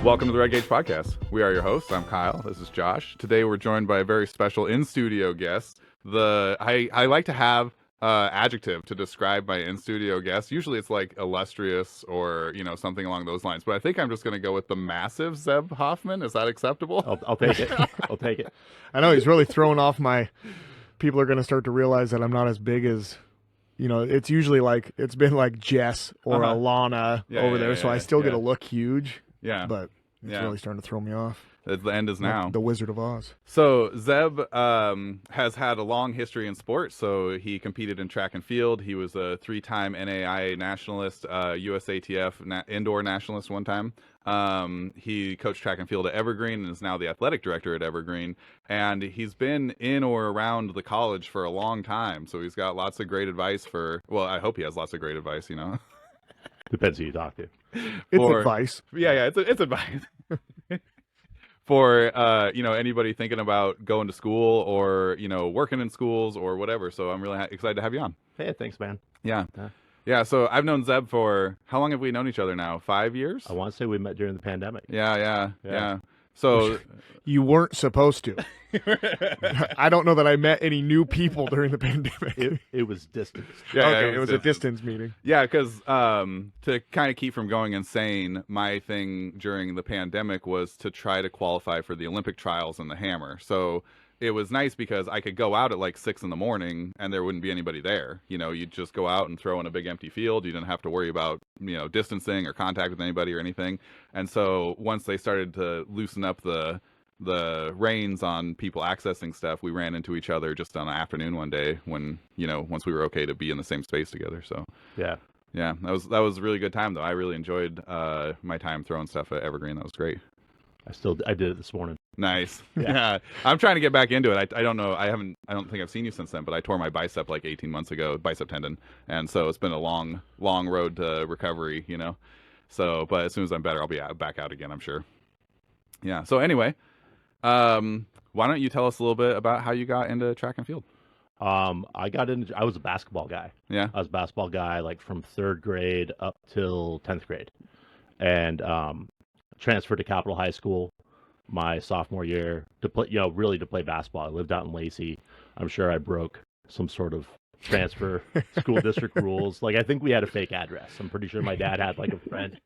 Welcome to the Red Gauge Podcast. We are your hosts. I'm Kyle. This is Josh. Today we're joined by a very special in-studio guest. I like to have adjective to describe my in-studio guest. Usually it's like illustrious or something along those lines. But I think I'm just going to go with the massive Zeb Hoffman. Is that acceptable? I'll take it. I'll take it. I know he's really throwing off my. People are going to start to realize that I'm not as big as. It's usually like it's been like Jess or Alana over there, so I still get to look huge. Yeah, but it's really starting to throw me off. The end is now. The Wizard of Oz. So Zeb has had a long history in sports. So he competed in track and field. He was a 3-time NAIA nationalist, USATF Indoor nationalist one time. He coached track and field at Evergreen and is now the athletic director at Evergreen. And he's been in or around the college for a long time. So he's got lots of great advice I hope he has lots of great advice, Depends who you talk to. It's advice. Yeah, it's advice. For anybody thinking about going to school or working in schools or whatever. So I'm really excited to have you on. Hey, thanks, man. Yeah. So I've known Zeb for how long have we known each other now? 5 years? I want to say we met during the pandemic. Yeah. So you weren't supposed to. I don't know that I met any new people during the pandemic. It was distance. Yeah, it was a distance meeting. Yeah, because to kind of keep from going insane, my thing during the pandemic was to try to qualify for the Olympic trials in the Hammer. So it was nice because I could go out at like 6 a.m. and there wouldn't be anybody there. You'd just go out and throw in a big empty field. You didn't have to worry about, distancing or contact with anybody or anything. And so once they started to loosen up the reins on people accessing stuff, we ran into each other just on an afternoon one day when, once we were okay to be in the same space together. So yeah, that was a really good time though. I really enjoyed my time throwing stuff at Evergreen. That was great. I did it this morning. Nice. Yeah. I'm trying to get back into it. I don't know. I don't think I've seen you since then, but I tore my bicep like 18 months ago, bicep tendon. And so it's been a long road to recovery, So, but as soon as I'm better, I'll be back out again, I'm sure. Yeah. So anyway, why don't you tell us a little bit about how you got into track and field? I was a basketball guy. Yeah. I was a basketball guy like from 3rd grade up till 10th grade. And transferred to Capitol High School my sophomore year to play, really to play basketball. I lived out in Lacey. I'm sure I broke some sort of transfer school district rules. Like I think we had a fake address. I'm pretty sure my dad had like a friend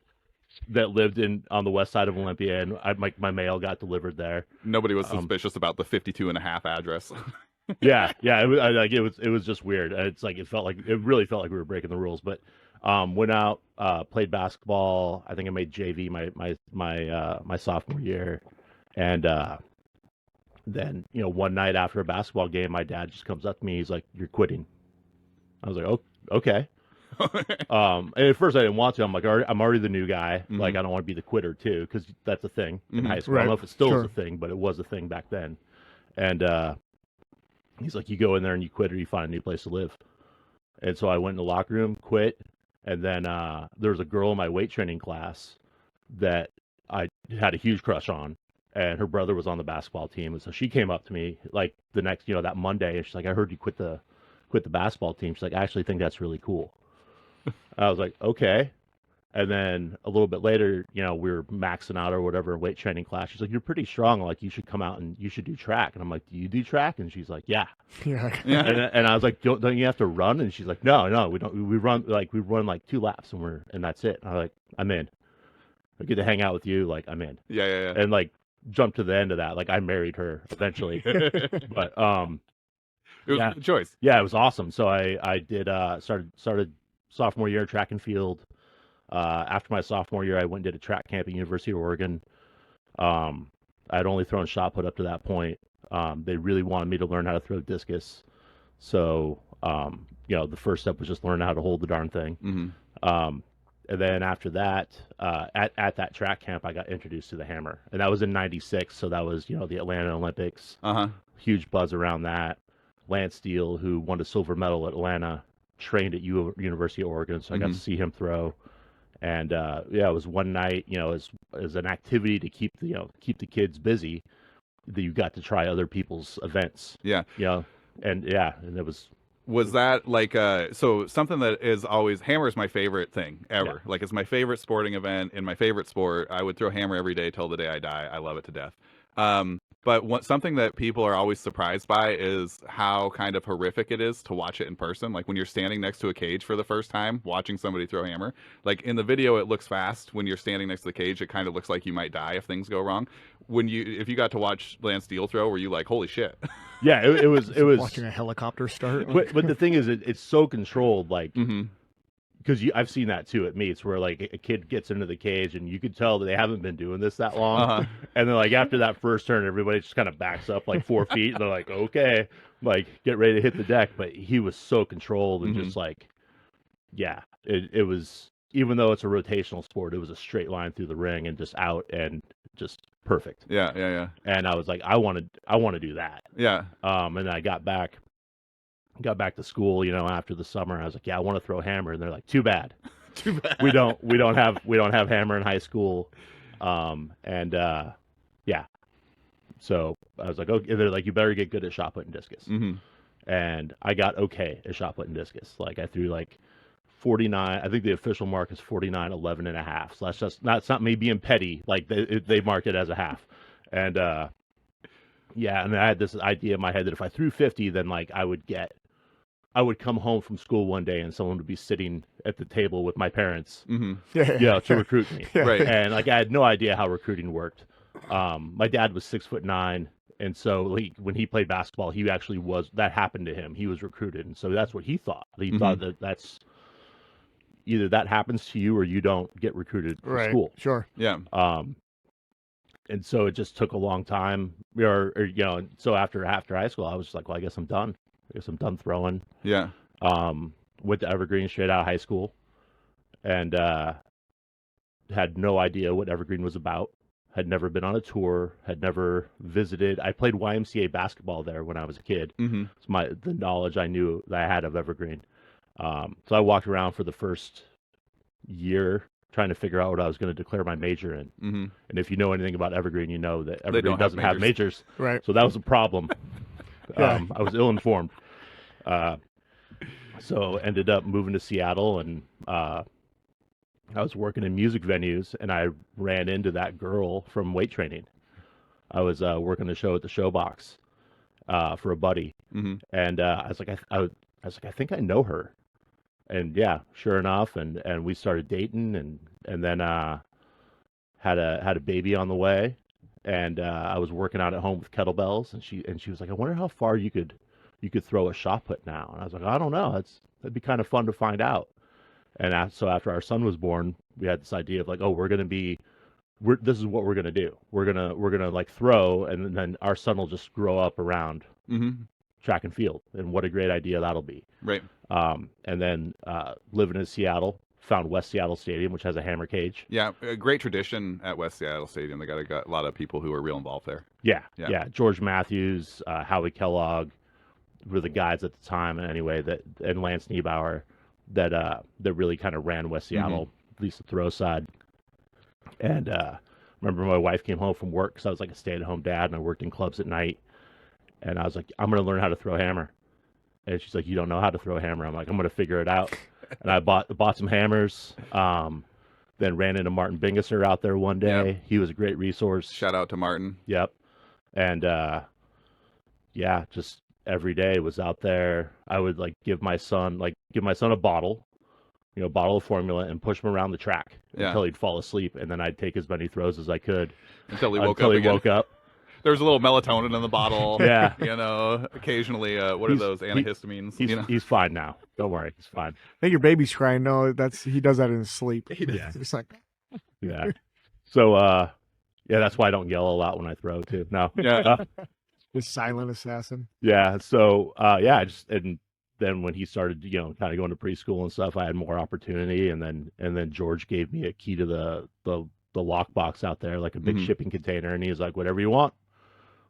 that lived on the west side of Olympia, and my mail got delivered there. Nobody was suspicious about the 52.5 address. yeah. It was just weird. It's like it really felt like we were breaking the rules. But went out, played basketball. I think I made JV my sophomore year, and then one night after a basketball game, my dad just comes up to me. He's like, "You're quitting." I was like, "Oh, okay." And at first I didn't want to. I'm like, I'm already the new guy. Mm-hmm. Like I don't want to be the quitter too, because that's a thing in high school. Right. I don't know if it still is a thing, but it was a thing back then. And he's like, "You go in there and you quit, or you find a new place to live." And so I went in the locker room, quit, and then there was a girl in my weight training class that I had a huge crush on, and her brother was on the basketball team, and so she came up to me like the next, that Monday, and she's like, "I heard you quit the basketball team." She's like, "I actually think that's really cool." I was like, "Okay." And then a little bit later, we were maxing out or whatever in weight training class. She's like, "You're pretty strong. Like, you should come out and you should do track." And I'm like, "Do you do track?" And she's like, "Yeah." And I was like, "Don't you have to run?" And she's like, No, we don't. We run like 2 laps and that's it." And I'm like, "I'm in. I get to hang out with you. Like, I'm in." Yeah. And like jump to the end of that. Like, I married her eventually, but it was a choice. Yeah, it was awesome. So I did started sophomore year track and field. After my sophomore year, I went and did a track camp at University of Oregon. I'd only thrown shot put up to that point. They really wanted me to learn how to throw discus. So, the first step was just learning how to hold the darn thing. Mm-hmm. And then after that, at that track camp, I got introduced to the hammer. And that was in 96. So that was, the Atlanta Olympics. Uh-huh. Huge buzz around that. Lance Steele, who won a silver medal at Atlanta, trained at University of Oregon. So I got to see him throw. And it was one night, as an activity to keep the kids busy, that you got to try other people's events. Yeah. And it was Was that like so something that is always hammer is my favorite thing ever. Yeah. Like it's my favorite sporting event in my favorite sport. I would throw hammer every day till the day I die. I love it to death. But something that people are always surprised by is how kind of horrific it is to watch it in person. Like when you're standing next to a cage for the first time, watching somebody throw hammer. Like in the video, it looks fast. When you're standing next to the cage, it kind of looks like you might die if things go wrong. If you got to watch Lance Steele throw, were you like, holy shit? Yeah, it was watching a helicopter start. But the thing is, it's so controlled, like. Mm-hmm. Because I've seen that too at meets where like a kid gets into the cage and you could tell that they haven't been doing this that long, and then like after that first turn, everybody just kind of backs up like 4 feet, and they're like, okay, like get ready to hit the deck. But he was so controlled and just like, yeah, it was, even though it's a rotational sport, it was a straight line through the ring and just out and just perfect. Yeah. And I was like, I want to do that. Yeah. And I got back to school, after the summer. I was like, yeah, I want to throw hammer. And they're like, too bad. Too bad. We don't have hammer in high school. Yeah. So I was like, okay, they're like, you better get good at shot put and discus. Mm-hmm. And I got okay at shot put and discus. Like I threw like 49. I think the official mark is 49, 11 and a half. So that's not me being petty. Like they marked it as a half. And, yeah. And I had this idea in my head that if I threw 50, then like I would come home from school one day and someone would be sitting at the table with my parents, to recruit me. Right. And like, I had no idea how recruiting worked. My dad was 6'9". And so when he played basketball, he actually that happened to him. He was recruited. And so that's what he thought. He thought that's either that happens to you or you don't get recruited for school. Sure. Yeah. And so it just took a long time so after high school, I was just like, well, I guess I'm done. I guess I'm done throwing. Yeah. Went to Evergreen straight out of high school and had no idea what Evergreen was about. Had never been on a tour, had never visited. I played YMCA basketball there when I was a kid. Mm-hmm. It's the knowledge I knew that I had of Evergreen. So I walked around for the first year trying to figure out what I was going to declare my major in. Mm-hmm. And if you know anything about Evergreen, you know that Evergreen doesn't have majors. Right. So that was a problem. I was ill-informed. So ended up moving to Seattle, and I was working in music venues, and I ran into that girl from weight training. I was working the show at the Showbox for a buddy, and I was like, I think I know her, and yeah, sure enough, and we started dating, and then had a baby on the way, and I was working out at home with kettlebells, and she was like, I wonder how far you could throw a shot put now, and I was like, I don't know, that'd be kind of fun to find out. And so after our son was born, we had this idea of like, oh, this is what we're gonna do. We're gonna like throw, and then our son will just grow up around track and field. And what a great idea that'll be. Right. And then living in Seattle, found West Seattle Stadium, which has a hammer cage. Yeah, a great tradition at West Seattle Stadium. They got a lot of people who are real involved there. Yeah. George Matthews, Howie Kellogg were the guys at the time, anyway, and Lance Niebauer that really kind of ran West Seattle, at least the throw side. And remember my wife came home from work because I was like a stay-at-home dad, and I worked in clubs at night. And I was like, I'm going to learn how to throw hammer. And she's like, you don't know how to throw hammer. I'm like, I'm going to figure it out. And I bought some hammers, then ran into Martin Bingesser out there one day. Yep. He was a great resource. Shout out to Martin. Yep. And just every day was out there. I would like give my son a bottle, bottle of formula, and push him around the track until he'd fall asleep. And then I'd take as many throws as I could until he woke up. There was a little melatonin in the bottle. Yeah. Occasionally, what are those antihistamines? He's fine now. Don't worry. He's fine. I think your baby's crying. No, he does that in his sleep. Yeah. It's like, yeah. So, that's why I don't yell a lot when I throw too. No. Yeah. This silent assassin. Yeah. So, and then when he started, kind of going to preschool and stuff, I had more opportunity. And then George gave me a key to the lockbox out there, like a big shipping container. And he was like, whatever you want.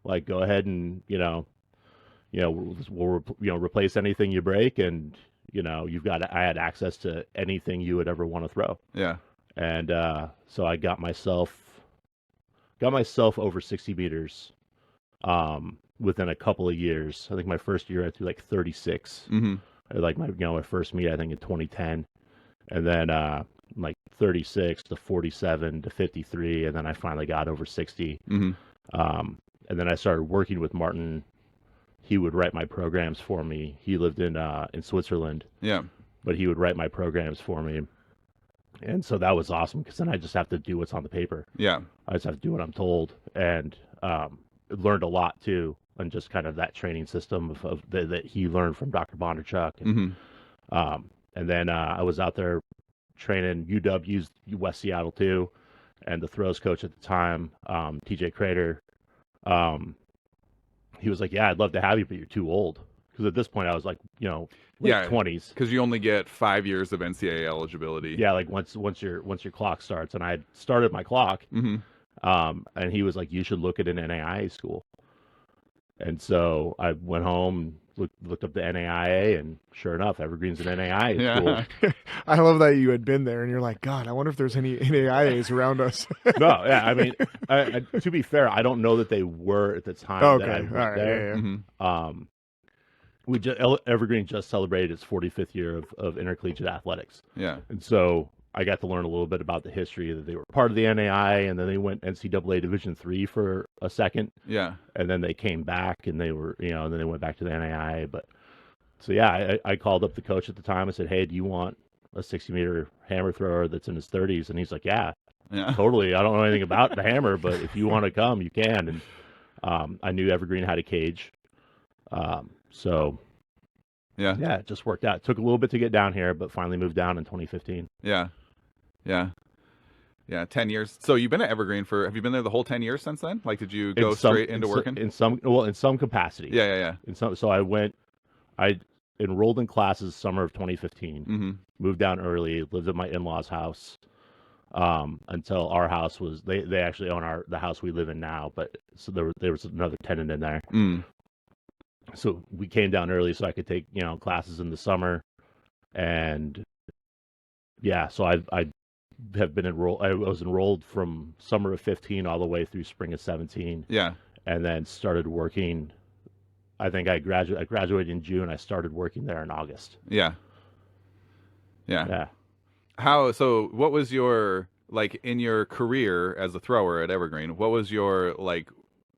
Like, go ahead and, we'll replace anything you break. And, I had access to anything you would ever want to throw. Yeah. And so I got myself over 60 meters within a couple of years. I think my first year I threw like 36. like my first meet, I think in 2010, and then like 36 to 47 to 53, and then I finally got over 60. And then I started working with Martin. He would write my programs for me. He lived in Switzerland. Yeah. But he would write my programs for me. And so that was awesome because then I just have to do what's on the paper. Yeah. I just have to do what I'm told, and learned a lot too, and just kind of that training system that he learned from Dr. Bondarchuk. And then I was out there training UW's West Seattle too, and the throws coach at the time, TJ Crater. He was like, "Yeah, I'd love to have you, but you're too old." Because at this point, I was like, late 20s. Because you only get 5 years of NCAA eligibility. Yeah, like once your clock starts, and I had started my clock, and he was like, "You should look at an NAIA school." And so I went home, looked up the NAIA, and sure enough, Evergreen's an NAIA school. I love that you had been there, and you're like, God, I wonder if there's any NAIAs around us. No, yeah, I mean, to be fair, I don't know that they were at the time that I was there. Evergreen just celebrated its 45th year of intercollegiate athletics. Yeah. And so I got to learn a little bit about the history that they were part of the NAIA, and then they went NCAA Division III for a second. Yeah. And then they came back, and they were, and then they went back to the NAIA. But so, yeah, I called up the coach at the time. I said, "Hey, do you want a 60-meter hammer thrower that's in his 30s?" And he's like, yeah, totally. I don't know anything about the hammer, but if you want to come, you can. And I knew Evergreen had a cage. So yeah, it just worked out. It took a little bit to get down here, but finally moved down in 2015. Yeah. 10 years. So you've been at Evergreen have you been there the whole 10 years since then? Like, did you go straight into working? In some capacity. Yeah. So I enrolled in classes summer of 2015, moved down early, lived at my in-laws' house, until our house was, they actually own the house we live in now, but so there was another tenant in there. So we came down early so I could take, classes in the summer. And yeah, so I have been enrolled. I was enrolled from summer of 15 all the way through spring of 17. Yeah. And then started working. I think I graduated in June. I started working there in August. Yeah. So what was your, like, in your career as a thrower at Evergreen, what was your, like,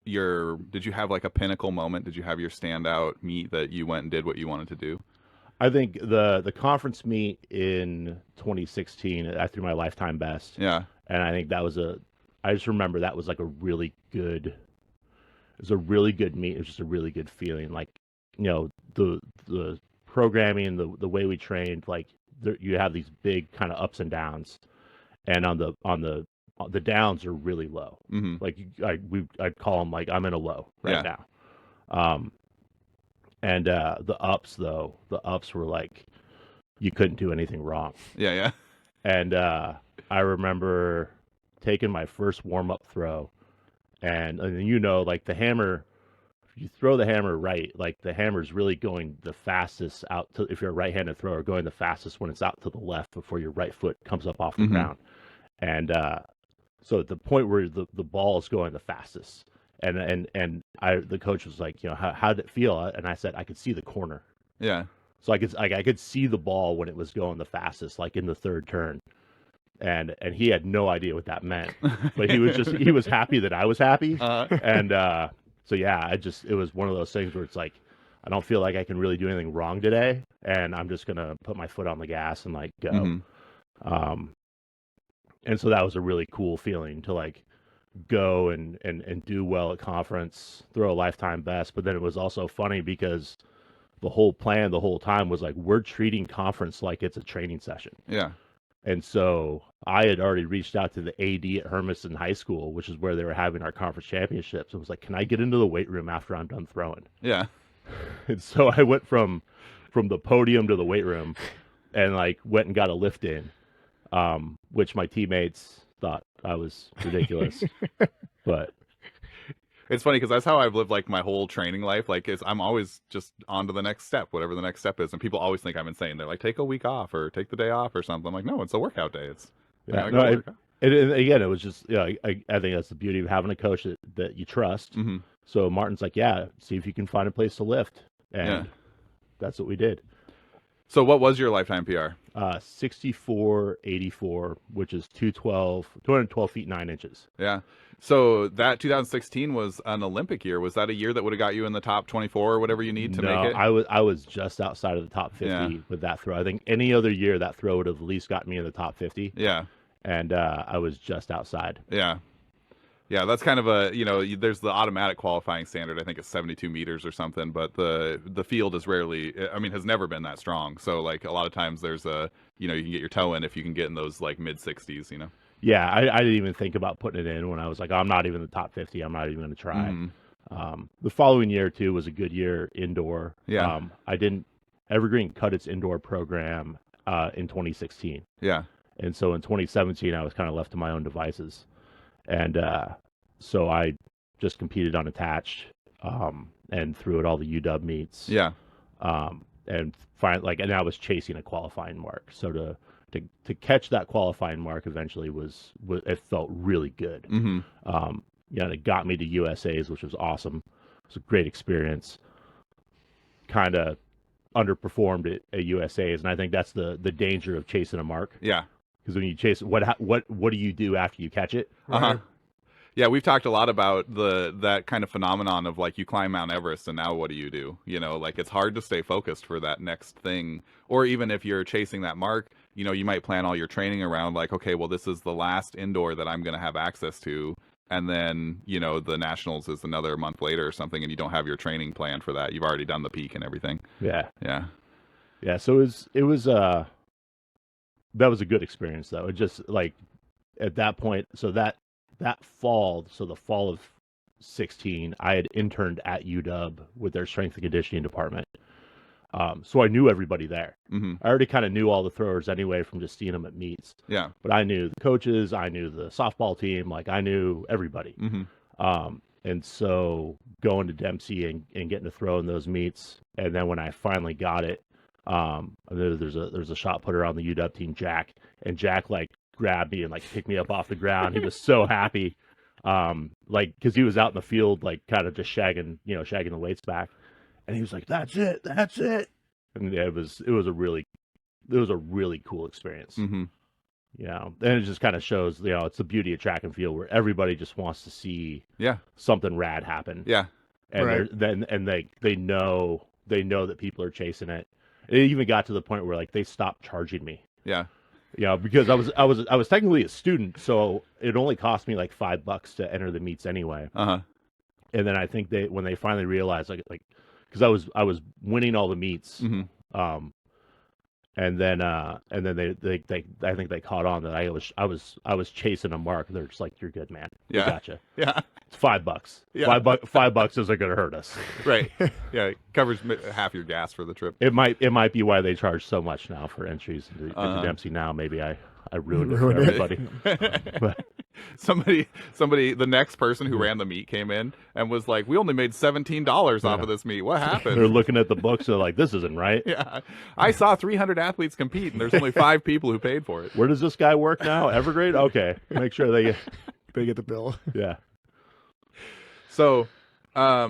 did you have like a pinnacle moment? Did you have your standout meet that you went and did what you wanted to do? I think the conference meet in 2016, I threw my lifetime best. Yeah. And I think I just remember that was like it was a really good meet. It was just a really good feeling. Like, the programming, the way we trained, like you have these big kind of ups and downs, and on the downs are really low. Like I'd call them like I'm in a low right now. And the ups were like you couldn't do anything wrong. Yeah. And I remember taking my first warm-up throw, and like the hammer, if you throw the hammer right, like the hammer's really going the fastest out to, if you're a right-handed thrower, going the fastest when it's out to the left before your right foot comes up off the ground. And so at the point where the ball is going the fastest, and the coach was like, how did it feel? And I said, I could see the corner. Yeah. So I could see the ball when it was going the fastest, like in the third turn. And he had no idea what that meant, but he was happy that I was happy. And so yeah, it was one of those things where it's like, I don't feel like I can really do anything wrong today, and I'm just gonna put my foot on the gas and like go. And so that was a really cool feeling to like go and do well at conference, throw a lifetime best. But then it was also funny because the whole plan the whole time was like, we're treating conference like it's a training session. Yeah. And so I had already reached out to the AD at Hermiston High School, which is where they were having our conference championships. I was like, can I get into the weight room after I'm done throwing? Yeah. And so I went from the podium to the weight room and like went and got a lift in, which my teammates thought I was ridiculous. But it's funny because that's how I've lived like my whole training life. Like, I'm always just on to the next step, whatever the next step is. And people always think I'm insane. They're like, take a week off or take the day off or something. I'm like, no, it's a workout day. Again, it was just, I think that's the beauty of having a coach that you trust. So Martin's like, yeah, see if you can find a place to lift. And that's what we did. So what was your lifetime PR? 64.84, which is 212 feet 9 inches. Yeah. So that 2016 was an Olympic year. Was that a year that would have got you in the top 24 or whatever you need to make it? I was just outside of the top 50 with that throw. I think any other year that throw would have at least got me in the top 50. Yeah. And I was just outside. Yeah. Yeah, that's kind of a, there's the automatic qualifying standard. I think it's 72 meters or something, but the field is has never been that strong. So like a lot of times there's you can get your toe in if you can get in those like mid 60s, Yeah, I didn't even think about putting it in when I was like, I'm not even in the top 50. I'm not even going to try. Mm-hmm. The following year too was a good year indoor. Yeah. Evergreen cut its indoor program in 2016. Yeah. And so in 2017, I was kind of left to my own devices. And so I just competed unattached and threw at all the UW meets. Yeah. And and I was chasing a qualifying mark. So to catch that qualifying mark eventually was it felt really good. Mm-hmm. And it got me to USA's, which was awesome. It was a great experience. Kind of underperformed at USA's, and I think that's the danger of chasing a mark. Yeah. Because when you chase, what do you do after you catch it? Uh-huh. Yeah, we've talked a lot about that kind of phenomenon of like you climb Mount Everest and now what do? Like it's hard to stay focused for that next thing. Or even if you're chasing that mark, you might plan all your training around like, okay, well, this is the last indoor that I'm going to have access to. And then, the nationals is another month later or something, and you don't have your training plan for that. You've already done the peak and everything. Yeah. Yeah. Yeah. So it was that was a good experience though. It just like at that point, so that fall, so the fall of 16, I had interned at UW with their strength and conditioning department. So I knew everybody there. Mm-hmm. I already kind of knew all the throwers anyway from just seeing them at meets. Yeah. But I knew the coaches, I knew the softball team, like I knew everybody. Mm-hmm. And so going to Dempsey and getting to throw in those meets, and then when I finally got it, there's a shot putter on the UW team, Jack, and Jack like grabbed me and like picked me up off the ground. He was so happy, because he was out in the field like kind of just shagging the weights back, and he was like, "That's it," and it was a really cool experience. Mm-hmm. And it just kind of shows, it's the beauty of track and field where everybody just wants to see something rad happen. Yeah, and they know that people are chasing it. It even got to the point where like they stopped charging me. Yeah. Because I was technically a student, so it only cost me like $5 to enter the meets anyway. Uh-huh. And then I think when they finally realized like because I was winning all the meets, mm-hmm. And then they I think they caught on that I was chasing a mark. They're just like, "You're good, man. We gotcha." Yeah. It's $5. Yeah. $5 isn't going to hurt us. Right. Yeah. It covers half your gas for the trip. It might be why they charge so much now for entries into Dempsey now. Maybe I ruined it for everybody. But somebody, the next person who ran the meet came in and was like, "We only made $17 off of this meet. What happened?" They're looking at the books and they're like, "This isn't right." Yeah. I saw 300 athletes compete and there's only 5 people who paid for it. Where does this guy work now? Evergreen? Okay. Make sure they get the bill. Yeah. So, I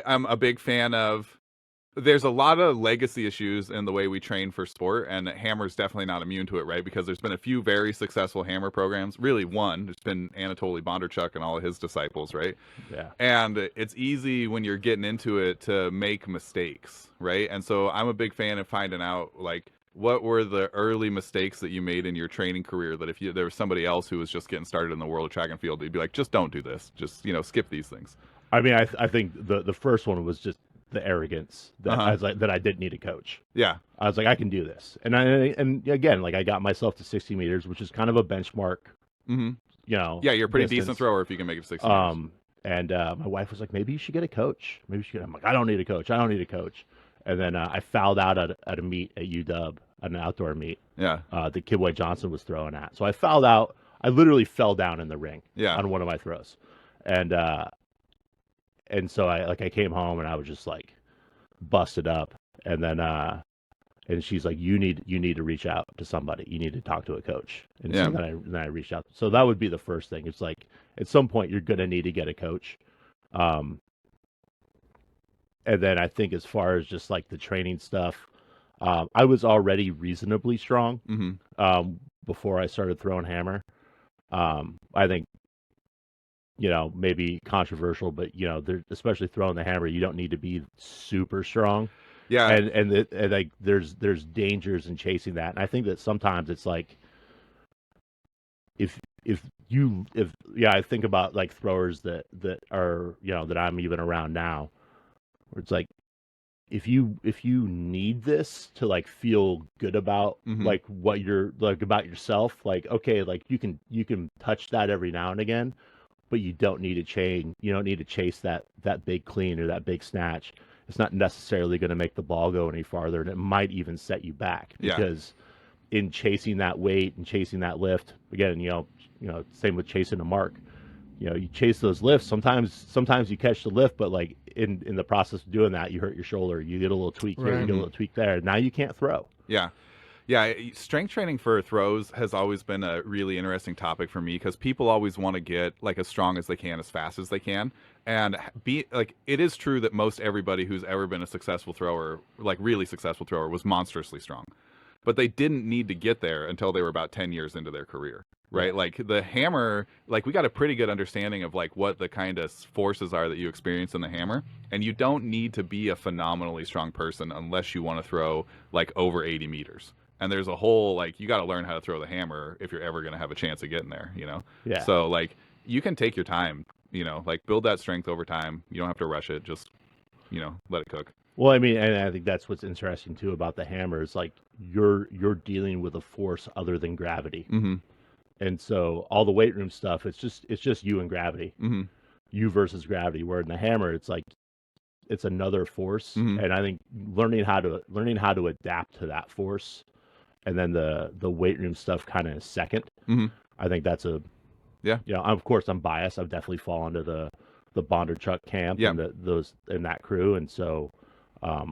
am a big fan of. There's a lot of legacy issues in the way we train for sport, and Hammer's definitely not immune to it, right? Because there's been a few very successful Hammer programs. Really, one. It's been Anatoly Bondarchuk and all of his disciples, right? Yeah. And it's easy when you're getting into it to make mistakes, right? And so I'm a big fan of finding out, like, what were the early mistakes that you made in your training career that if there was somebody else who was just getting started in the world of track and field, you'd be like, just don't do this. Just, skip these things. I mean, I think the first one was just the arrogance that I was like, that I didn't need a coach. Yeah. I was like, I can do this. And again, like I got myself to 60 meters, which is kind of a benchmark, mm-hmm. Yeah, you're a pretty decent thrower if you can make it 60 meters. And my wife was like, maybe you should get a coach. I'm like, I don't need a coach. And then I fouled out at a meet at UW, an outdoor meet. Yeah. That Kidway Johnson was throwing at. So I fouled out. I literally fell down in the ring on one of my throws. And so I came home and I was just like busted up. And then and she's like, you need to reach out to somebody. You need to talk to a coach. And so then I reached out. So that would be the first thing. It's like at some point you're gonna need to get a coach. And then I think as far as just like the training stuff, I was already reasonably strong before I started throwing hammer. I think, maybe controversial, but especially throwing the hammer, you don't need to be super strong. Yeah. And like there's dangers in chasing that. And I think that sometimes it's like if I think about like throwers that are, that I'm even around now, where it's like if you need this to like feel good about like what you're like about yourself, like okay, like you can touch that every now and again, but you don't need to chase that big clean or that big snatch. It's not necessarily going to make the ball go any farther, and it might even set you back because in chasing that weight and chasing that lift, again, same with chasing a mark. You chase those lifts. Sometimes you catch the lift, but like in the process of doing that, you hurt your shoulder. You get a little tweak here, you get a little tweak there. Now you can't throw. Yeah. Yeah, strength training for throws has always been a really interesting topic for me because people always want to get like as strong as they can, as fast as they can, and it is true that most everybody who's ever been a successful thrower, like really successful thrower, was monstrously strong, but they didn't need to get there until they were about 10 years into their career, right? Yeah. Like the hammer, like we got a pretty good understanding of like what the kind of forces are that you experience in the hammer, and you don't need to be a phenomenally strong person unless you want to throw like over 80 meters. And there's a whole, like, you got to learn how to throw the hammer if you're ever going to have a chance of getting there, Yeah. So, like, you can take your time, like, build that strength over time. You don't have to rush it. Just, let it cook. Well, I mean, and I think that's what's interesting, too, about the hammer is, like, you're dealing with a force other than gravity. And so all the weight room stuff, it's just you and gravity. You versus gravity. Where in the hammer, it's like, it's another force. And I think learning how to adapt to that force, and then the weight room stuff kind of second. I think that's of course I'm biased. I've definitely fallen to the Bondarchuk camp and those in that crew, and so I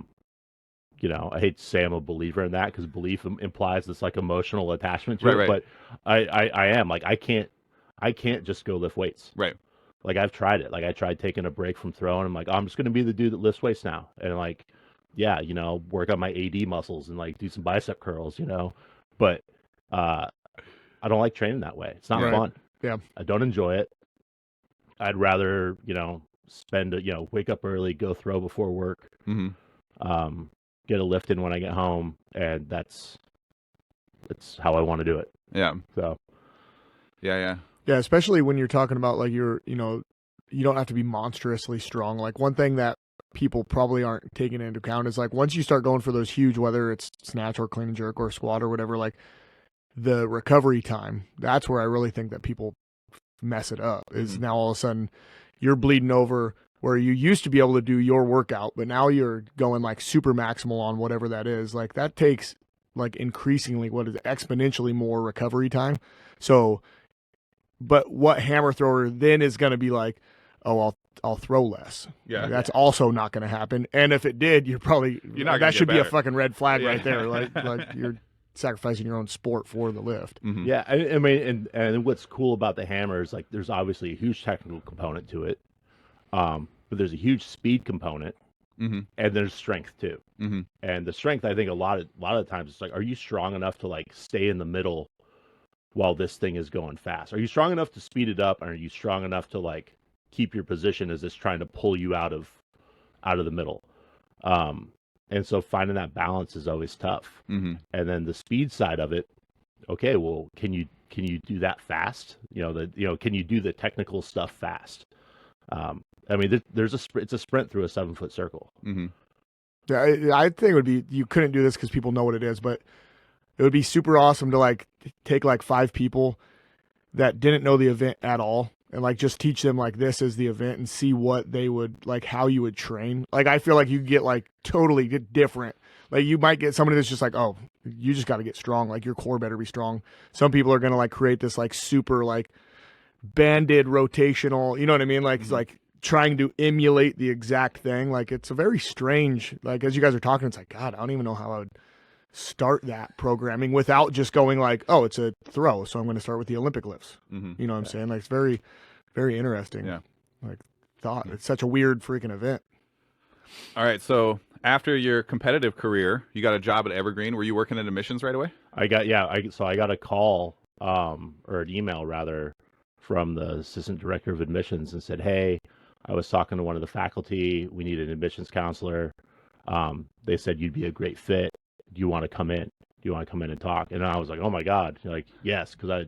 hate to say I'm a believer in that because belief implies this like emotional attachment to it. But I am like I can't just go lift weights. Right. Like I've tried it. Like I tried taking a break from throwing. I'm like, I'm just going to be the dude that lifts weights now, and like. Yeah, work on my AD muscles and like do some bicep curls, but I don't like training that way. It's not fun. Yeah, I don't enjoy it. I'd rather, wake up early, go throw before work, get a lift in when I get home, and that's how I want to do it. Yeah. So. Yeah. Yeah, especially when you're talking about like you don't have to be monstrously strong. Like one thing that people probably aren't taking into account is like once you start going for those huge, whether it's snatch or clean and jerk or squat or whatever, like the recovery time, that's where I really think that people mess it up is now all of a sudden you're bleeding over where you used to be able to do your workout, but now you're going like super maximal on whatever that is. Like that takes like increasingly exponentially more recovery time. So, but what hammer thrower then is going to be like, oh, I'll throw less. Yeah, that's also not going to happen. And if it did, you're not. That should be a fucking red flag right there. Like you're sacrificing your own sport for the lift. Yeah, I mean, and what's cool about the hammer is like there's obviously a huge technical component to it, but there's a huge speed component, and there's strength too. And the strength, I think a lot of times it's like, are you strong enough to like stay in the middle while this thing is going fast? Are you strong enough to speed it up? Or are you strong enough to like keep your position as it's trying to pull you out of the middle? And so finding that balance is always tough. And then the speed side of it, okay, well, can you do that fast? Can you do the technical stuff fast? I mean, it's a sprint through a 7-foot circle. Yeah, I think it would be, you couldn't do this because people know what it is, but it would be super awesome to like take like 5 people that didn't know the event at all and like just teach them like this is the event and see what they would like, how you would train. Like I feel like you get like totally different. Like you might get somebody that's just like, oh, you just got to get strong. Like your core better be strong. Some people are going to like create this like super like banded rotational, you know what I mean? Like it's like trying to emulate the exact thing. Like it's a very strange, like as you guys are talking, it's like, God, I don't even know how I would start that programming without just going like, oh, it's a throw, so I'm going to start with the Olympic lifts. You know what I'm saying? Like it's very, very interesting. Yeah. Like thought. It's such a weird freaking event. All right. So after your competitive career, you got a job at Evergreen. Were you working in admissions right away? I got I got a call or an email rather from the assistant director of admissions and said, "Hey, I was talking to one of the faculty. We need an admissions counselor. They said you'd be a great fit. Do you want to come in? Do you want to come in and talk?" And I was like, "Oh my God!" Like, yes, because I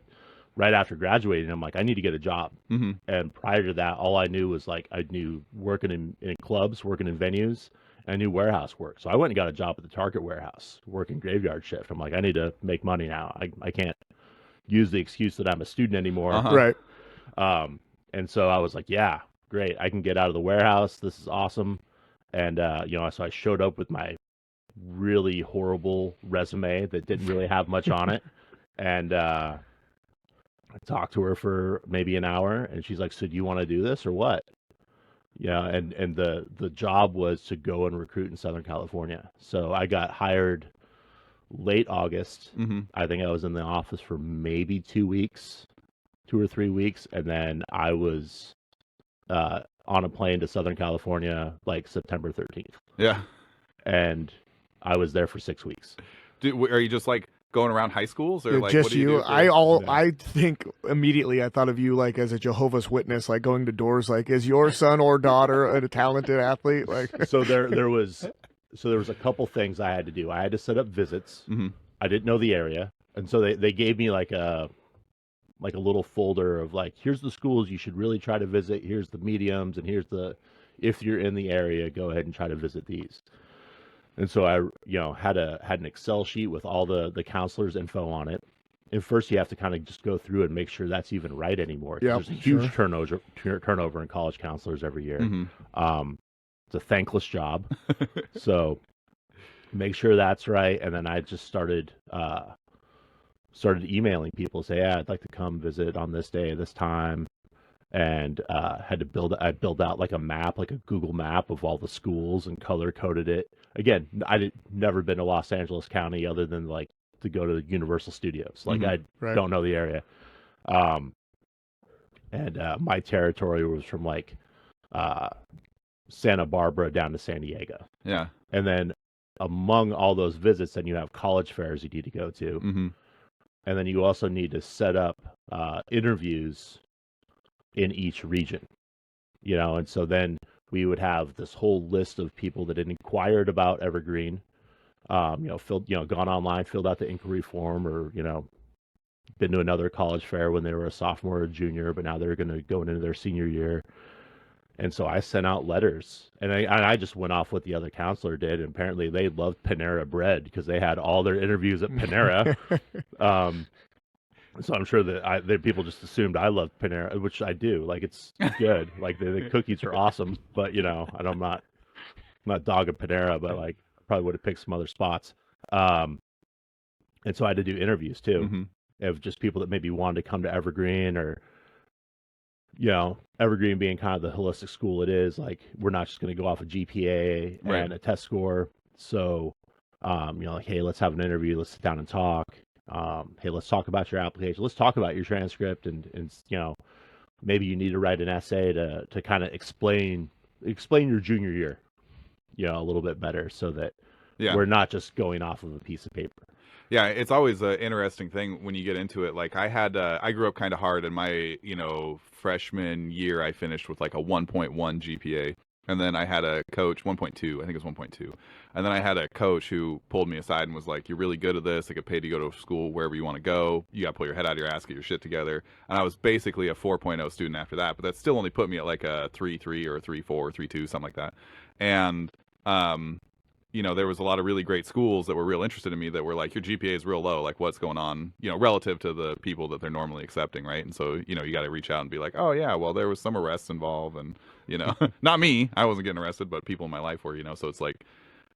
right after graduating, I'm like, I need to get a job. Mm-hmm. And prior to that, all I knew was like I knew working in clubs, working in venues. I knew warehouse work. So I went and got a job at the Target warehouse, working graveyard shift. I'm like, I need to make money now. I can't use the excuse that I'm a student anymore. Uh-huh. Right. And so I was like, yeah, great. I can get out of the warehouse. This is awesome. And, so I showed up with my really horrible resume that didn't really have much on it. And I talked to her for maybe an hour, and she's like, so do you want to do this or what? Yeah, and the job was to go and recruit in Southern California. So I got hired late August. Mm-hmm. I think I was in the office for maybe 2 weeks, 2 or 3 weeks, and then I was on a plane to Southern California like September 13th. Yeah. And I was there for 6 weeks. Are you just like going around high schools or like just what do you you? do for- I think immediately I thought of you like as a Jehovah's Witness, like going to doors, like, is your son or daughter a talented athlete? Like, So there was a couple things I had to do. I had to set up visits. Mhm. I didn't know the area, and so they gave me like a little folder of like, here's the schools you should really try to visit, here's the mediums, and here's the, if you're in the area, go ahead and try to visit these. And so I had an Excel sheet with all the counselors' info on it. And first you have to kind of just go through and make sure that's even right anymore. Yep, There's a huge turnover in college counselors every year. Mhm. It's a thankless job. So make sure that's right. And then I just started emailing people, say, yeah, I'd like to come visit on this day, this time. And I build out like a map, like a Google map of all the schools and color coded it. Again, never been to Los Angeles County other than like to go to the Universal Studios. Like I don't know the area. And my territory was from like Santa Barbara down to San Diego. Yeah. And then among all those visits, then you have college fairs you need to go to. Mm-hmm. And then you also need to set up interviews in each region, and so then we would have this whole list of people that had inquired about Evergreen, gone online, filled out the inquiry form, or, been to another college fair when they were a sophomore or junior, but now they're going to go into their senior year. And so I sent out letters, and I just went off what the other counselor did. And apparently they loved Panera Bread because they had all their interviews at Panera. So I'm sure that people just assumed I loved Panera, which I do. Like, it's good. Like the cookies are awesome, but I'm not dogging Panera, but like I probably would have picked some other spots. And so I had to do interviews too, Mm-hmm. of just people that maybe wanted to come to Evergreen, or Evergreen being kind of the holistic school it is. Like, we're not just going to go off a GPA Right. and a test score. So, like, hey, let's have an interview. Let's sit down and talk. Hey, let's talk about your application. Let's talk about your transcript, and maybe you need to write an essay to kind of explain your junior year, a little bit better, so that we're not just going off of a piece of paper. Yeah, it's always an interesting thing when you get into it. Like I grew up kind of hard in my, freshman year. I finished with like a 1.1 GPA. And then I had a coach, 1.2, I think it was 1.2. And then I had a coach who pulled me aside and was like, you're really good at this. I could pay to go to school wherever you want to go. You got to pull your head out of your ass, get your shit together. And I was basically a 4.0 student after that. But that still only put me at like a 3.3 or a 3.4 or 3.2, something like that. And, there was a lot of really great schools that were real interested in me that were like, your GPA is real low. Like, what's going on, relative to the people that they're normally accepting, right? And so, you got to reach out and be like, oh, yeah, well, there was some arrests involved. And, not me. I wasn't getting arrested, but people in my life were, so it's like,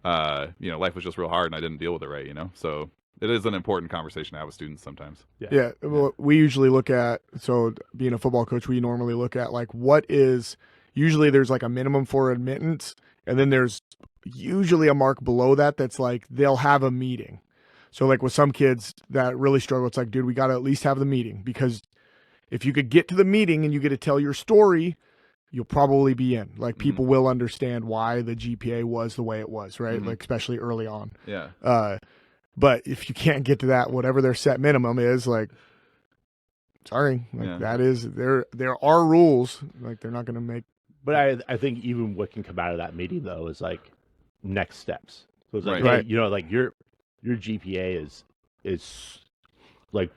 life was just real hard and I didn't deal with it right, So it is an important conversation to have with students sometimes. Yeah. Well, we usually look at, so being a football coach, we normally look at like usually there's like a minimum for admittance, and then there's usually a mark below that that's like they'll have a meeting. So like with some kids that really struggle, it's like, dude, we got to at least have the meeting, because if you could get to the meeting and you get to tell your story, you'll probably be in. Like people will understand why the GPA was the way it was, right? Mhm. Like especially early on. Yeah. But if you can't get to that, whatever their set minimum is, like, sorry, like Yeah. that is there are rules. Like they're not going to make. But I think even what can come out of that meeting though is like next steps. So it's like, Right. hey, like your GPA is like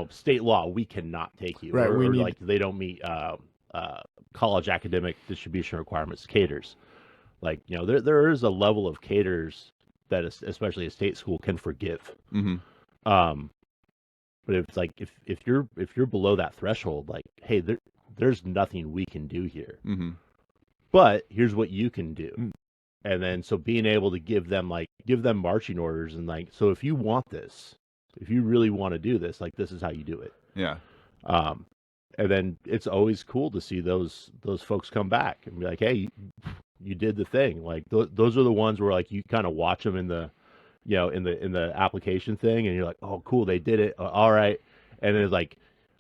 state law, we cannot take you, Right, or, we or need- like they don't meet college academic distribution requirements, caters. Like there is a level of caters that especially a state school can forgive. Mm-hmm. But if it's like if you're below that threshold, like, hey, there's nothing we can do here. Mm-hmm. But here's what you can do. And then so being able to give them marching orders and like, so if you want this, if you really want to do this, like this is how you do it. Yeah. And then it's always cool to see those folks come back and be like, hey, you did the thing. Like those are the ones where like you kind of watch them in the in the application thing, and you're like, oh, cool, they did it. All right. And it's like,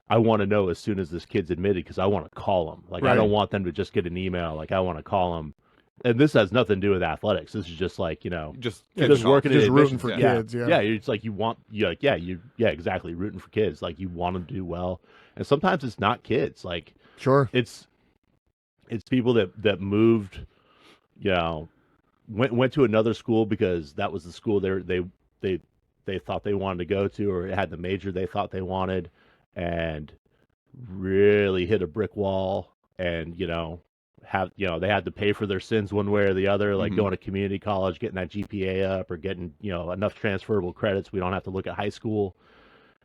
I want to know as soon as this kid's admitted because I want to call them. Like, Right. I don't want them to just get an email. Like, I want to call them. And this has nothing to do with athletics. This is just like, just just working just in rooting admissions. for Yeah. kids. Yeah. Yeah, it's like exactly, rooting for kids. Like, you want them to do well. And sometimes it's not kids. Like, Sure. it's people that moved, went to another school because that was the school they thought they wanted to go to, or it had the major they thought they wanted, and really hit a brick wall, and they had to pay for their sins one way or the other, like going to community college, getting that GPA up, or getting enough transferable credits. We don't have to look at high school,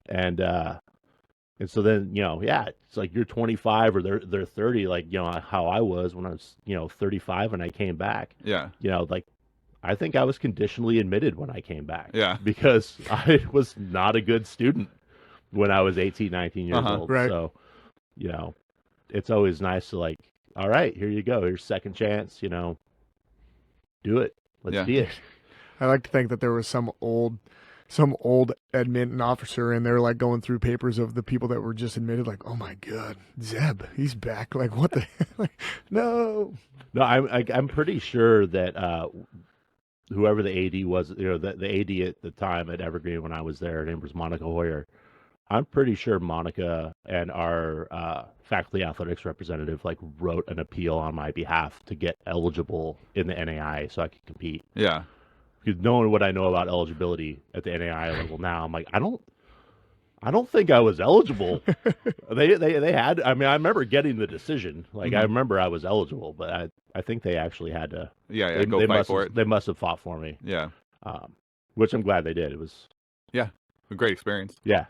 and so then it's like you're 25 or they're 30, like how I was when I was 35 when I came back. Yeah. Like I think I was conditionally admitted when I came back. Yeah. Because I was not a good student when I was 18, 19 years old. Right. So, it's always nice to like, all right, here you go. Here's second chance, do it. Let's be it. I like to think that there was some old admitting officer and they're like going through papers of the people that were just admitted, like, oh my God, Zeb, he's back. Like, what the like, no. No, I'm pretty sure that whoever the AD was, the AD at the time at Evergreen when I was there, her name was Monica Hoyer. I'm pretty sure Monica and our faculty athletics representative like wrote an appeal on my behalf to get eligible in the NAIA so I could compete. Yeah. Because knowing what I know about eligibility at the NAIA level now, I'm like, I don't think I was eligible. They had. I mean, I remember getting the decision. Like I remember I was eligible, but I think they actually had to. Yeah. Go fight for it. They must have fought for me. Yeah. Which I'm glad they did. It was. Yeah. A great experience. Yeah.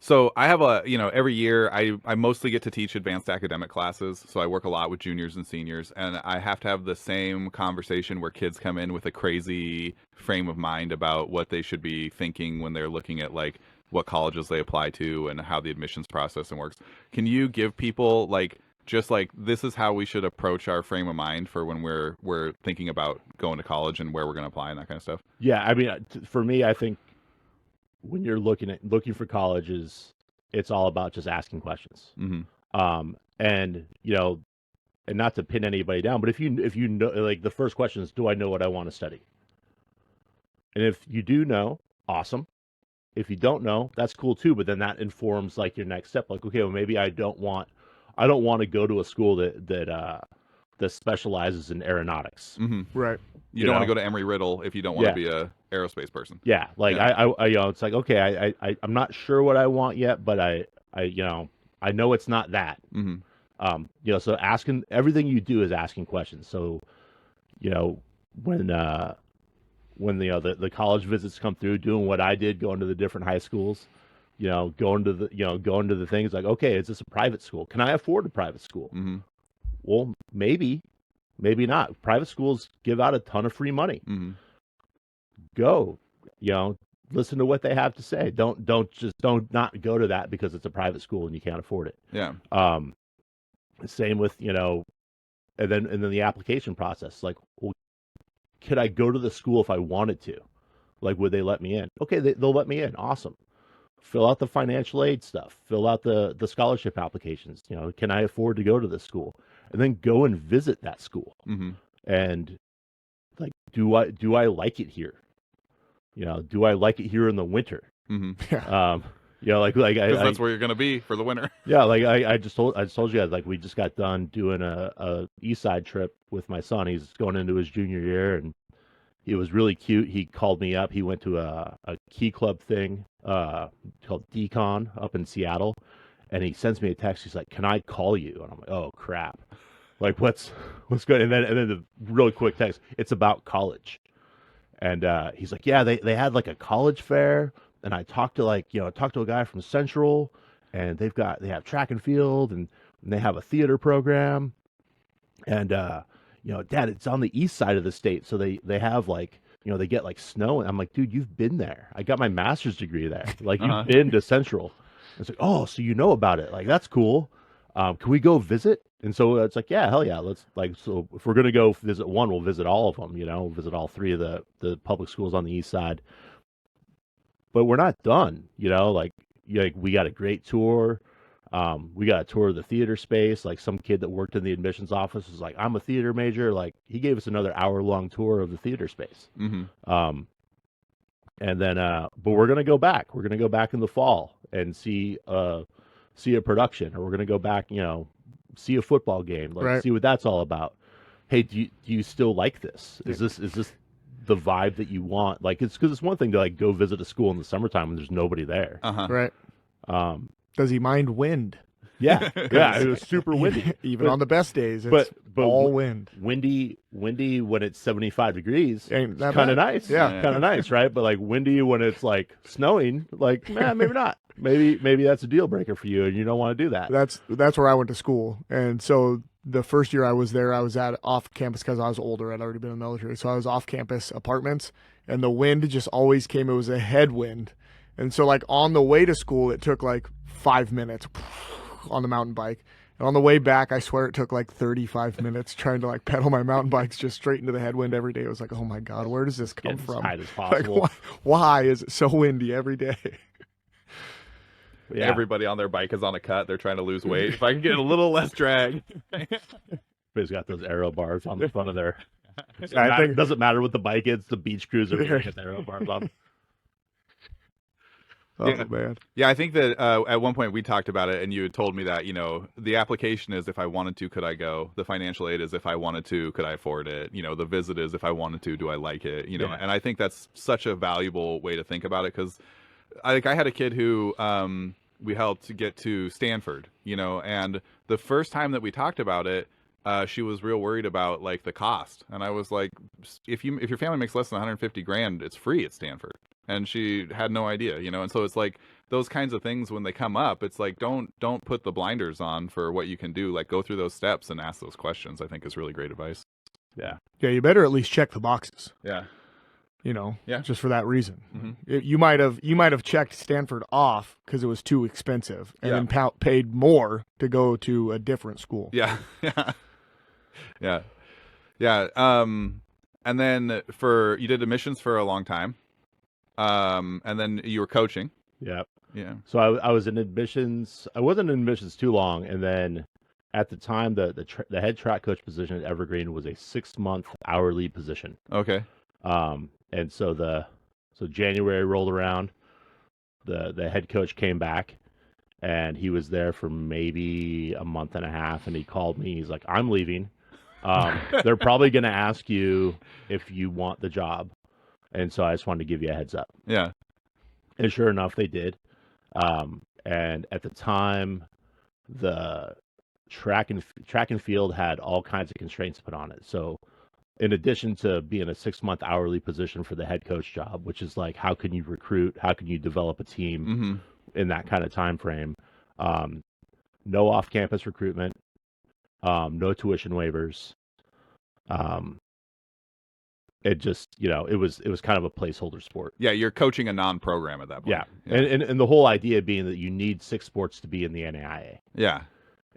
So I have every year I mostly get to teach advanced academic classes. So I work a lot with juniors and seniors, and I have to have the same conversation where kids come in with a crazy frame of mind about what they should be thinking when they're looking at like what colleges they apply to and how the admissions process works. Can you give people like just like this is how we should approach our frame of mind for when we're thinking about going to college and where we're going to apply and that kind of stuff? Yeah, I mean, for me, I think when you're looking for colleges, it's all about just asking questions. And and not to pin anybody down, but if you know, like the first question is, do I know what I want to study? And if you do know, awesome. If you don't know, that's cool too. But then that informs like your next step. Like, okay, well maybe I don't want to go to a school that specializes in aeronautics. Right. You don't want to go to Emory-Riddle if you don't want to be a aerospace person. Yeah, like I it's like, okay, I'm not sure what I want yet, but I know it's not that. So asking, everything you do is asking questions. So, when the college visits come through, doing what I did, going to the different high schools, going to the things like, okay, is this a private school? Can I afford a private school? Well, maybe not. Private schools give out a ton of free money. Go, listen to what they have to say. Don't not go to that because it's a private school and you can't afford it. Yeah. Same with, and then the application process. Like, well, could I go to the school if I wanted to? Like, would they let me in? Okay, they'll let me in. Awesome. Fill out the financial aid stuff. Fill out the scholarship applications. Can I afford to go to this school? and then go and visit that school. Mm-hmm. And like, do I like it here? You know, do I like it here in the winter? Mm-hmm. Yeah. You know, like Because that's where you're gonna be for the winter. yeah, like I just told you guys, like we just got done doing a East Side trip with my son. He's going into his junior year, and he was really cute. He called me up. He went to a key club thing called Decon up in Seattle, and he sends me a text. He's like, "Can I call you?" And I'm like, "Oh crap!" Like what's good? And then the really quick text. It's about college, and he's like, "Yeah, they had like a college fair." And I talked to a guy from Central, and they have track and field, and they have a theater program, and Dad, it's on the east side of the state, so they have like they get like snow, and I'm like, dude, you've been there. I got my master's degree there. Like you've been to Central. It's like, oh, so you know about it? Like that's cool. Can we go visit? And so it's like, yeah, hell yeah, let's so if we're gonna go visit one, we'll visit all of them. Visit all three of the public schools on the east side. But we're not done, like we got a great tour. We got a tour of the theater space. Like some kid that worked in the admissions office was like, I'm a theater major. Like he gave us another hour-long tour of the theater space. Mm-hmm. And then, but we're going to go back. We're going to go back in the fall and see a production, or we're going to go back, see a football game, like Right. see what that's all about. Hey, do you still like this? Is this the vibe that you want? Like, it's because it's one thing to like go visit a school in the summertime when there's nobody there. Uh-huh. Right. Does he mind wind? Yeah, it was super windy, Even on the best days. It's but all wind. Windy when it's 75 degrees. Ain't that Kind of bad. nice. Yeah. Kind of nice, right? But like windy when it's like snowing, like maybe not. Maybe that's a deal breaker for you, and you don't want to do that. That's where I went to school, and so the first year I was there, I was at off campus because I was older. I'd already been in the military, so I was off campus apartments, and the wind just always came. It was a headwind, and so like on the way to school, it took like 5 minutes on the mountain bike. And on the way back, I swear it took like 35 minutes trying to like pedal my mountain bikes just straight into the headwind every day. It was like, oh my God, where does this come Getting from? as tight as Like, possible. why is it so windy every day? Yeah. Everybody on their bike is on a cut. They're trying to lose weight. If I can get a little less drag. Everybody's got those aero bars on the front of their. I think It doesn't matter what the bike is. The beach cruiser get the aero bars on. Oh Yeah. man. Yeah, I think that at one point we talked about it, and you had told me that, the application is if I wanted to, could I go? The financial aid is if I wanted to, could I afford it? The visit is if I wanted to, do I like it? Yeah. And I think that's such a valuable way to think about it, because I had a kid who we helped to get to Stanford, and the first time that we talked about it, she was real worried about like the cost, and I was like, if your family makes less than 150 grand, it's free at Stanford. And she had no idea, and so it's like those kinds of things when they come up, it's like don't put the blinders on for what you can do. Like go through those steps and ask those questions. I think is really great advice. Yeah. Yeah, you better at least check the boxes. Yeah. Yeah. Just for that reason. Mhm. You might have checked Stanford off because it was too expensive, and Yeah. then paid more to go to a different school. Yeah. Yeah. Yeah. And then you did admissions for a long time. And then you were coaching. Yeah. Yeah. So I was in admissions. I wasn't in admissions too long, and then at the time, the head track coach position at Evergreen was a 6-month hourly position. Okay. And so January rolled around, the head coach came back, and he was there for maybe a month and a half, and he called me. He's like, I'm leaving. They're probably going to ask you if you want the job. And so I just wanted to give you a heads up. Yeah. And sure enough, they did. And at the time, the track and field had all kinds of constraints put on it. So in addition to being a 6-month hourly position for the head coach job, which is like, how can you recruit? How can you develop a team Mm-hmm. in that kind of time frame? No off-campus recruitment, no tuition waivers. It just, it was kind of a placeholder sport. Yeah, you're coaching a non-program at that point. Yeah. And the whole idea being that you need 6 sports to be in the NAIA. Yeah.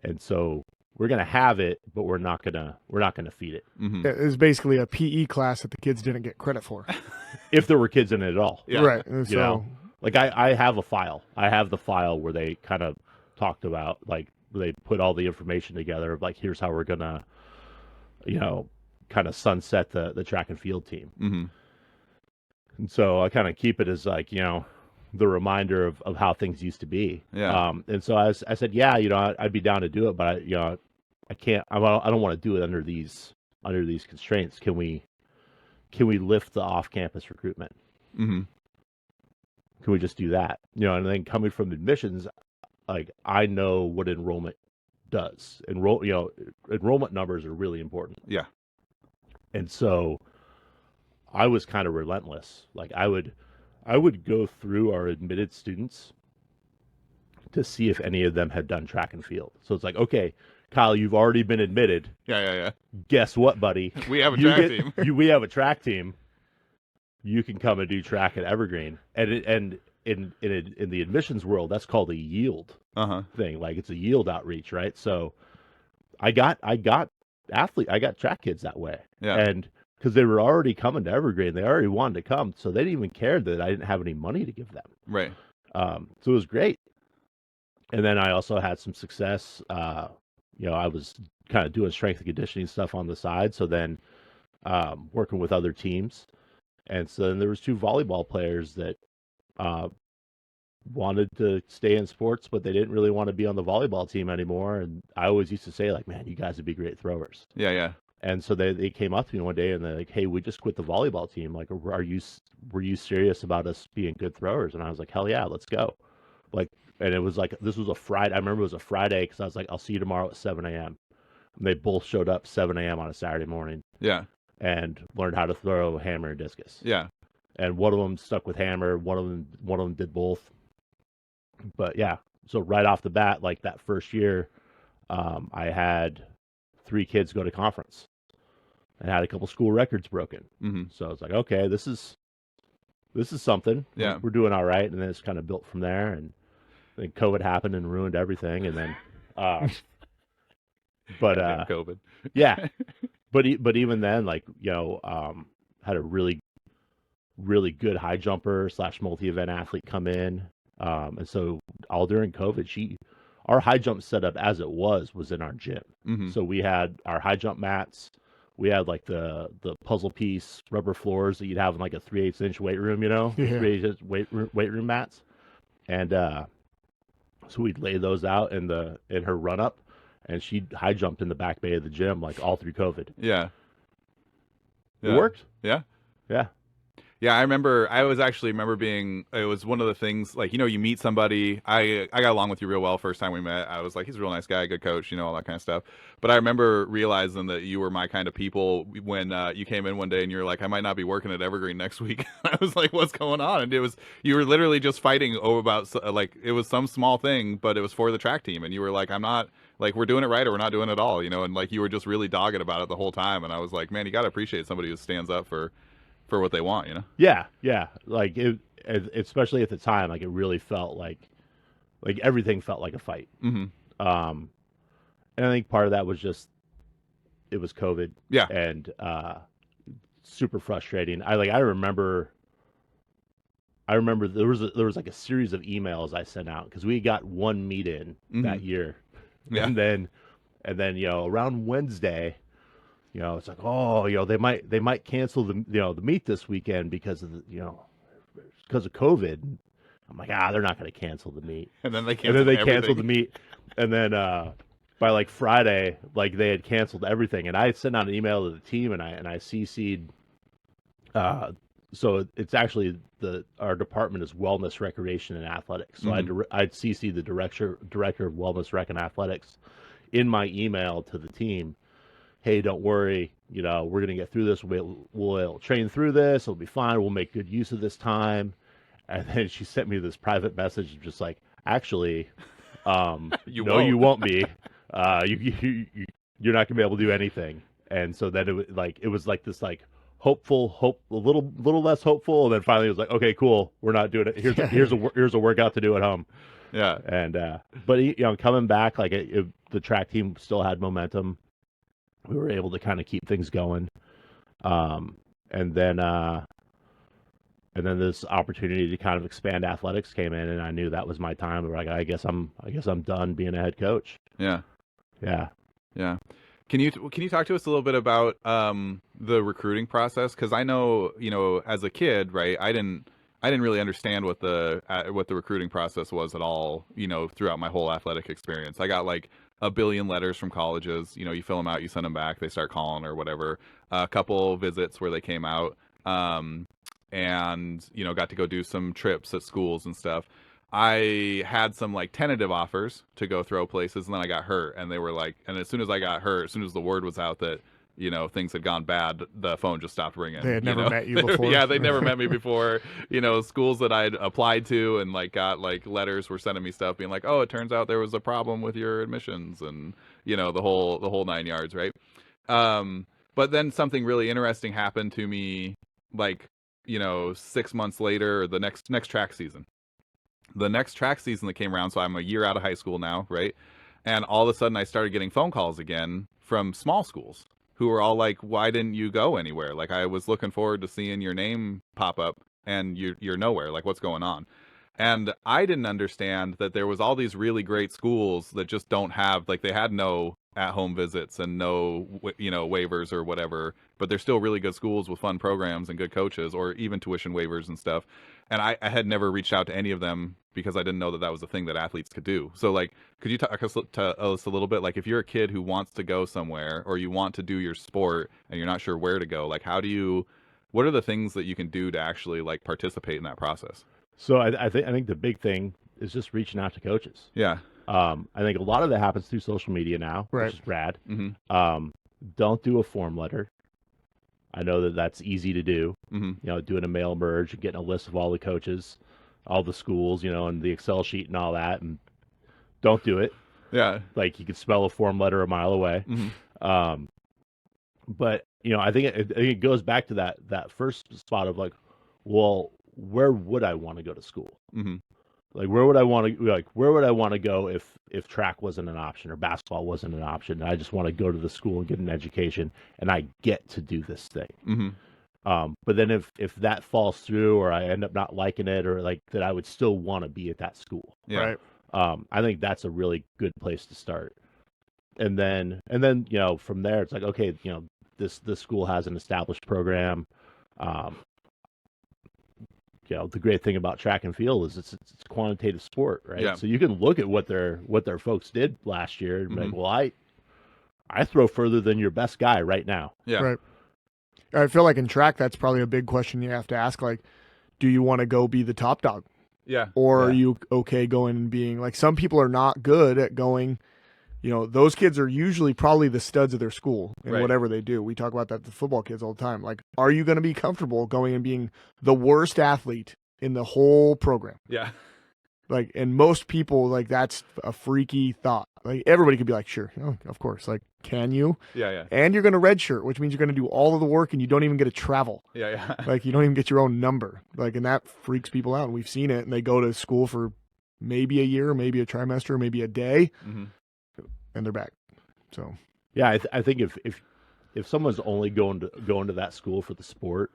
And so we're going to have it, but we're not going to feed it. Mm-hmm. It was basically a PE class that the kids didn't get credit for. If there were kids in it at all. Yeah. Right. And so Like I have a file. I have the file where they kind of talked about like they put all the information together of like, here's how we're gonna, kind of sunset the track and field team. Mm-hmm. And so I kind of keep it as like, the reminder of how things used to be. Yeah. And so I said, yeah, I'd be down to do it, but I can't. I don't want to do it under these constraints. Can we lift the off-campus recruitment? Mm-hmm. Can we just do that? And then coming from admissions, like I know what enrollment does. Enrollment numbers are really important. Yeah. And so I was kind of relentless. Like I would go through our admitted students to see if any of them had done track and field. So it's like, okay, Kyle, you've already been admitted. Yeah. Guess what, buddy? We have a track team. We have a track team. You can come and do track at Evergreen. And in the admissions world, that's called a yield thing. Like it's a yield outreach, right? So I got track kids that way. Yeah. And because they were already coming to Evergreen, they already wanted to come, so they didn't even care that I didn't have any money to give them. Right. So it was great. And then I also had some success. I was kind of doing strength and conditioning stuff on the side. So then working with other teams. And so then there was 2 volleyball players that wanted to stay in sports, but they didn't really want to be on the volleyball team anymore. And I always used to say, like, man, you guys would be great throwers. Yeah. And so they came up to me one day and they're like, hey, we just quit the volleyball team. Like, were you serious about us being good throwers? And I was like, hell yeah, let's go. Like, and it was like, this was a Friday. I remember it was a Friday because I was like, I'll see you tomorrow at 7 a.m. And they both showed up 7 a.m. on a Saturday morning. Yeah. And learned how to throw hammer and discus. Yeah. And one of them stuck with hammer. One of them did both. But yeah, so right off the bat, like that first year, I had 3 kids go to conference. I had a couple school records broken. Mm-hmm. So I was like, okay, this is something. Yeah. We're doing all right. And then it's kind of built from there. And then COVID happened and ruined everything. And then, COVID. Yeah. But even then, like, had a really, really good high jumper / multi-event athlete come in. And so all during COVID, our high jump setup as it was in our gym. Mm-hmm. So we had our high jump mats. We had like the puzzle piece rubber floors that you'd have in like a 3/8 inch weight room, Yeah. 3/8 inch weight room mats. And so we'd lay those out in her run up, and she high jumped in the back bay of the gym like all through COVID. Yeah. It worked. Yeah. Yeah. Yeah, I remember being, it was one of the things, like, you meet somebody. I got along with you real well first time we met. I was like, he's a real nice guy, good coach, all that kind of stuff. But I remember realizing that you were my kind of people when you came in one day and you were like, I might not be working at Evergreen next week. I was like, what's going on? And you were literally just fighting about, like, it was some small thing, but it was for the track team. And you were like, I'm not, like, we're doing it right or we're not doing it at all, and like, you were just really dogged about it the whole time. And I was like, man, you got to appreciate somebody who stands up for what they want, Yeah. Like it, especially at the time, like it really felt like everything felt like a fight. Mm-hmm. And I think part of that was just it was COVID. Yeah. And super frustrating. I remember there was like a series of emails I sent out because we got one meet in that year. Yeah. And then around Wednesday, it's like, oh, they might cancel the meet this weekend because of because of COVID. I'm like, they're not going to cancel the meet. And then they canceled the meet. And then by like Friday, like they had canceled everything. And I had sent out an email to the team and I CC'd. So it's actually our department is wellness, recreation, and athletics. So I'd CC the director of wellness, rec, and athletics in my email to the team. Hey, don't worry, we're going to get through this. We'll train through this. It'll be fine. We'll make good use of this time. And then she sent me this private message just like, actually, you won't be. You're not going to be able to do anything. And so then it was like this like hopeful, a little less hopeful. And then finally it was like, okay, cool. We're not doing it. Here's a workout to do at home. Yeah. And, but coming back, like the track team still had momentum. We were able to kind of keep things going. And then this opportunity to kind of expand athletics came in, and I knew that was my time. Like, I guess I'm done being a head coach. Yeah. Yeah. Yeah. Can you talk to us a little bit about the recruiting process? Because I know, as a kid, right, I didn't really understand what the recruiting process was at all, throughout my whole athletic experience. I got like a billion letters from colleges. You fill them out, you send them back, they start calling or whatever. A couple visits where they came out, and got to go do some trips at schools and stuff. I had some like tentative offers to go throw places, and then I got hurt, and they were like, and as soon as I got hurt, as soon as the word was out that things had gone bad, the phone just stopped ringing. They had never met you before. Yeah, they'd never met me before. Schools that I'd applied to and like got like letters were sending me stuff being like, oh, it turns out there was a problem with your admissions, and the whole 9 yards, right? But then something really interesting happened to me, like 6 months later, or the next track season. The next track season that came around, so I'm a year out of high school now, right? And all of a sudden I started getting phone calls again from small schools who were all like, why didn't you go anywhere? Like, I was looking forward to seeing your name pop up, and you're nowhere. Like, what's going on? And I didn't understand that there was all these really great schools that just don't have, like, they had no at-home visits and no, waivers or whatever, but they're still really good schools with fun programs and good coaches, or even tuition waivers and stuff. And I had never reached out to any of them because I didn't know that was a thing that athletes could do. So, like, could you talk to us a little bit? Like, if you're a kid who wants to go somewhere, or you want to do your sport and you're not sure where to go, like, what are the things that you can do to actually like participate in that process? So I think the big thing is just reaching out to coaches. Yeah. I think a lot of that happens through social media now, Right. which is rad. Mm-hmm. Don't do a form letter. I know that that's easy to do. Mm-hmm. Doing a mail merge, getting a list of all the coaches, all the schools, and the Excel sheet and all that, and don't do it. Yeah. Like, you could spell a form letter a mile away. Mm-hmm. But I think it goes back to that first spot of like, well, where would I want to go to school? Mm-hmm. Like, where would I want to go if track wasn't an option or basketball wasn't an option? And I just want to go to the school and get an education, and I get to do this thing. Mm-hmm. But then if that falls through, or I end up not liking it, or like that, I would still want to be at that school. Yeah. Right. I think that's a really good place to start. And then from there, it's like, okay, this school has an established program. The great thing about track and field is it's quantitative sport, right? Yeah. So you can look at what their folks did last year and be like, Mm-hmm. well, I throw further than your best guy right now. Yeah. Right. I feel like in track, that's probably a big question you have to ask. Like, do you want to go be the top dog? Yeah. Or are Yeah. you okay going and being like, some people are not good at going, those kids are usually probably the studs of their school in Right. whatever they do. We talk about that to football kids all the time. Like, are you going to be comfortable going and being the worst athlete in the whole program? Yeah. Like, and most people, like, that's a freaky thought. Like, everybody could be like, sure, of course. Like, can you? Yeah. Yeah. And you're going to redshirt, which means you're going to do all of the work and you don't even get to travel. Yeah. Yeah. Like, you don't even get your own number. Like, and that freaks people out. And we've seen it. And they go to school for maybe a year, maybe a trimester, maybe a day, Mm-hmm. and they're back. So, Yeah, I think if someone's only going to that school for the sport,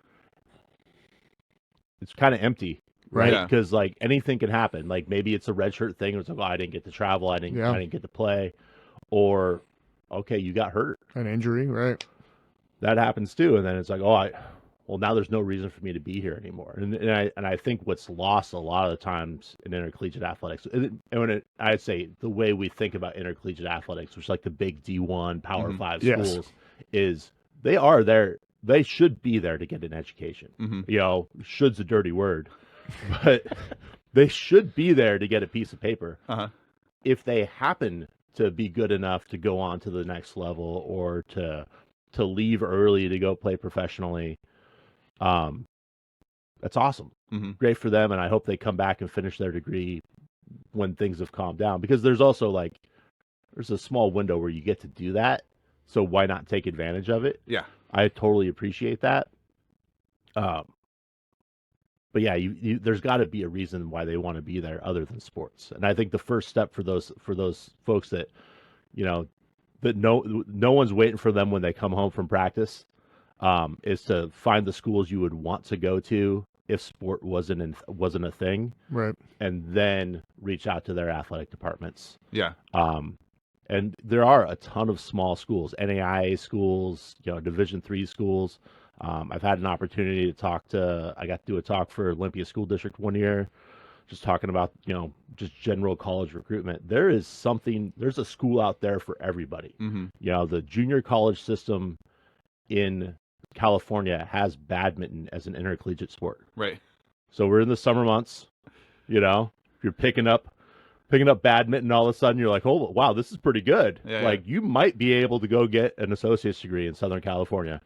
it's kind of empty, right? Yeah. Because like anything can happen. Like, maybe it's a redshirt thing. It's like, oh, I didn't get to travel. I didn't get to play, or okay, you got hurt. an injury, right? That happens too. And then it's like, well, now there's no reason for me to be here anymore. And I think what's lost a lot of the times in intercollegiate athletics, I'd say the way we think about intercollegiate athletics, which is like the big D1 Power Mhm. 5 Yes. schools, is they are there. They should be there to get an education. Mm-hmm. Should's a dirty word, but they should be there to get a piece of paper. Uh-huh. If they happen to be good enough to go on to the next level, or to leave early to go play professionally, that's awesome. Mm-hmm. Great for them, and I hope they come back and finish their degree when things have calmed down, because there's also there's a small window where you get to do that, so why not take advantage of it? Yeah. I totally appreciate that. But yeah, there's got to be a reason why they want to be there other than sports. And I think the first step for those folks that, that no one's waiting for them when they come home from practice, is to find the schools you would want to go to if sport wasn't a thing, Right. and then reach out to their athletic departments. Yeah. And there are a ton of small schools, NAIA schools, Division III schools. I've had an opportunity to I got to do a talk for Olympia School District one year, just talking about, just general college recruitment. There's a school out there for everybody. The junior college system in California has badminton as an intercollegiate sport. Right. So we're in the summer months, if you're picking up badminton, all of a sudden you're like, oh, wow, this is pretty good. Yeah, you might be able to go get an associate's degree in Southern California,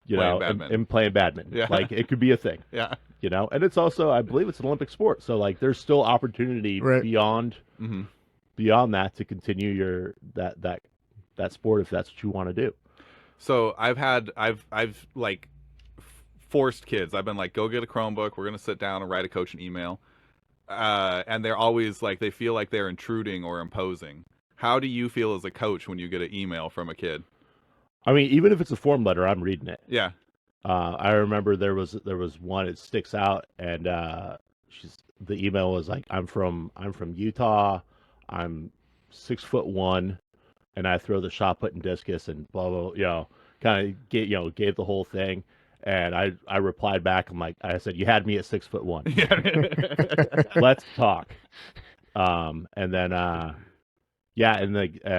and playing badminton. Yeah. It could be a thing. Yeah. And it's also, I believe it's an Olympic sport. So there's still opportunity beyond that to continue that sport if that's what you want to do. So I've like forced kids. I've been like, go get a Chromebook. We're going to sit down and write a coach an email. And they're always like, they feel like they're intruding or imposing. How do you feel as a coach when you get an email from a kid? I mean, even if it's a form letter, I'm reading it. Yeah. I remember there was one, it sticks out, and the email was like, I'm from Utah, I'm 6'1", and I throw the shot put and discus and blah blah, kind of gave the whole thing. And I replied back, I said, you had me at 6'1". Yeah. Let's talk. And then I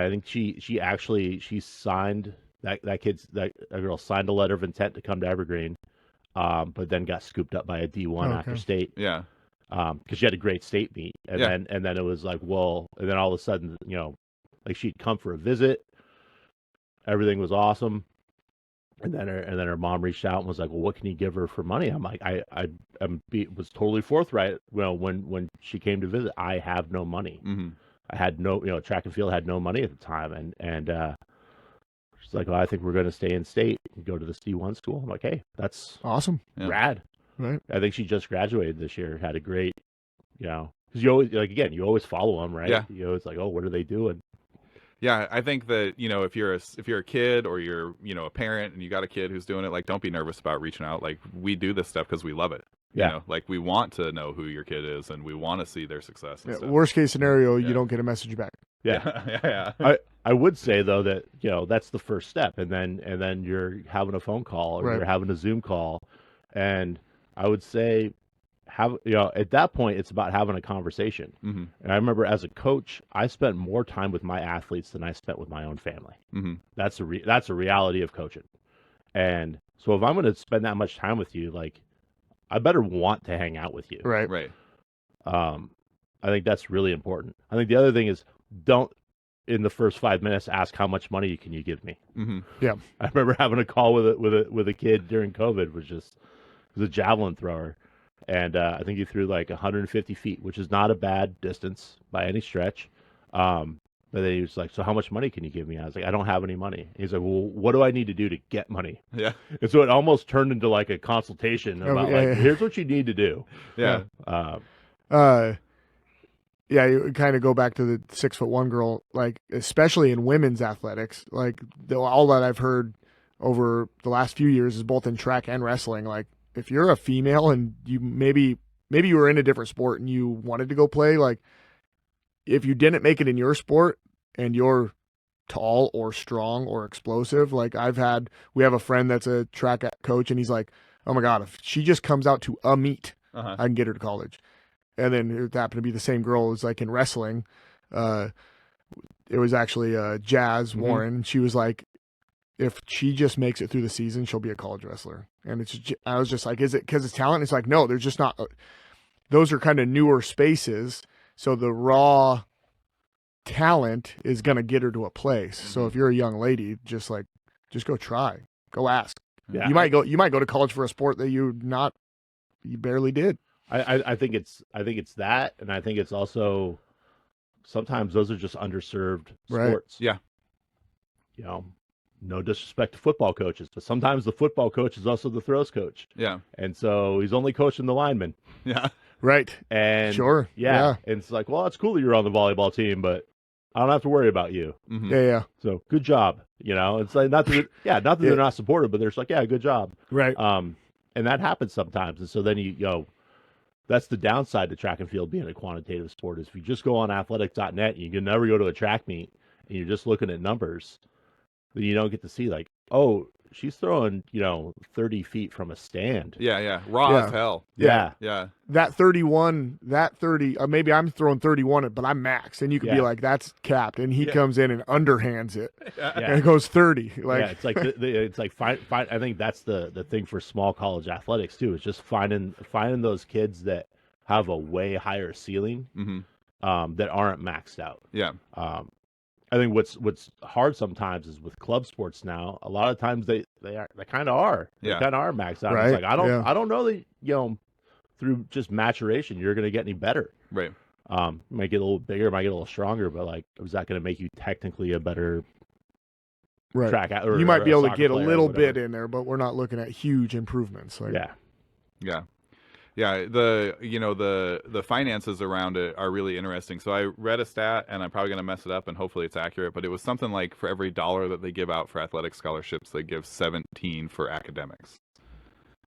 think she signed that girl signed a letter of intent to come to Evergreen, but then got scooped up by a D1 after state. Yeah. Because she had a great state meet, and then it was like, well, and then all of a sudden, she'd come for a visit, everything was awesome, and then her mom reached out and was like, well, what can you give her for money? I'm like, I was totally forthright. Well, when she came to visit, I have no money. I had no, track and field had no money at the time, and she's like, well, I think we're going to stay in state and go to this D1 school. I'm like, hey, that's awesome, rad. Right. I think she just graduated this year. Had a great, because you always you always follow them, right? Yeah. It's like, oh, what are they doing? Yeah, I think that, if you're a kid or you're, a parent and you got a kid who's doing it, like, don't be nervous about reaching out. Like, we do this stuff because we love it. Yeah. Like, we want to know who your kid is and we want to see their success and stuff. Worst case scenario, you don't get a message back. Yeah. I would say though that, that's the first step, and then you're having a phone call or you're having a Zoom call, and I would say at that point it's about having a conversation. And I remember as a coach, I spent more time with my athletes than I spent with my own family. That's a reality of coaching. And so if I'm going to spend that much time with you, like, I better want to hang out with you. Right. I think that's really important. I think the other thing is, don't in the first 5 minutes ask how much money can you give me. Yeah. I remember having a call with a kid during COVID, was a javelin thrower. And I think he threw like 150 feet, which is not a bad distance by any stretch. But then he was like, so how much money can you give me? I was like, I don't have any money. He's like, well, what do I need to do to get money? Yeah. And so it almost turned into like a consultation about here's what you need to do. Yeah. You kind of go back to the 6'1" girl, like, especially in women's athletics, like all that I've heard over the last few years is both in track and wrestling. Like, if you're a female and you maybe you were in a different sport and you wanted to go play, like, if you didn't make it in your sport and you're tall or strong or explosive, like we have a friend that's a track coach, and he's like, oh my God, if she just comes out to a meet, I can get her to college. And then it happened to be the same girl as like in wrestling. It was actually Jazz Warren. She was like, if she just makes it through the season, she'll be a college wrestler. And I was just like, is it because it's talent? It's like, no, there's just not. Those are kind of newer spaces. So the raw talent is going to get her to a place. So if you're a young lady, just go try, go ask. Yeah. You might go to college for a sport that you barely did. I think it's that, and I think it's also sometimes those are just underserved sports. Yeah. No disrespect to football coaches, but sometimes the football coach is also the throws coach. Yeah. And so he's only coaching the linemen. Yeah. Right. And sure. Yeah. And it's like, well, it's cool that you're on the volleyball team, but I don't have to worry about you. Yeah. So good job. It's like not that they're not supportive, but they're just like, yeah, good job. Right. And that happens sometimes. And so then that's the downside to track and field being a quantitative sport, is if you just go on athletics.net, you can never go to a track meet and you're just looking at numbers, then you don't get to see like, oh, she's throwing 30 feet from a stand. Yeah, raw Yeah. as hell. Yeah. That 30, maybe I'm throwing 31, but I'm max, and you could be Yeah. like, that's capped, and he Yeah. comes in and underhands it, Yeah. and it goes 30. Like, Yeah, it's like it's like find. I think that's the thing for small college athletics too. Is just finding those kids that have a way higher ceiling, that aren't maxed out. Yeah. I think what's hard sometimes is with club sports now. A lot of times they kind of are. They Yeah. kind of are maxed out. Right, It's like I yeah. don't know that through just maturation you're going to get any better. Right. You might get a little bigger, might get a little stronger, but like, is that going to make you technically a better right. track? You might be able to soccer get a player or little whatever. bit in there, but we're not looking at huge improvements. Like, Yeah. The finances around it are really interesting. So I read a stat, and I'm probably going to mess it up, and hopefully it's accurate, but it was something like for every $1 that they give out for athletic scholarships, they give 17 for academics.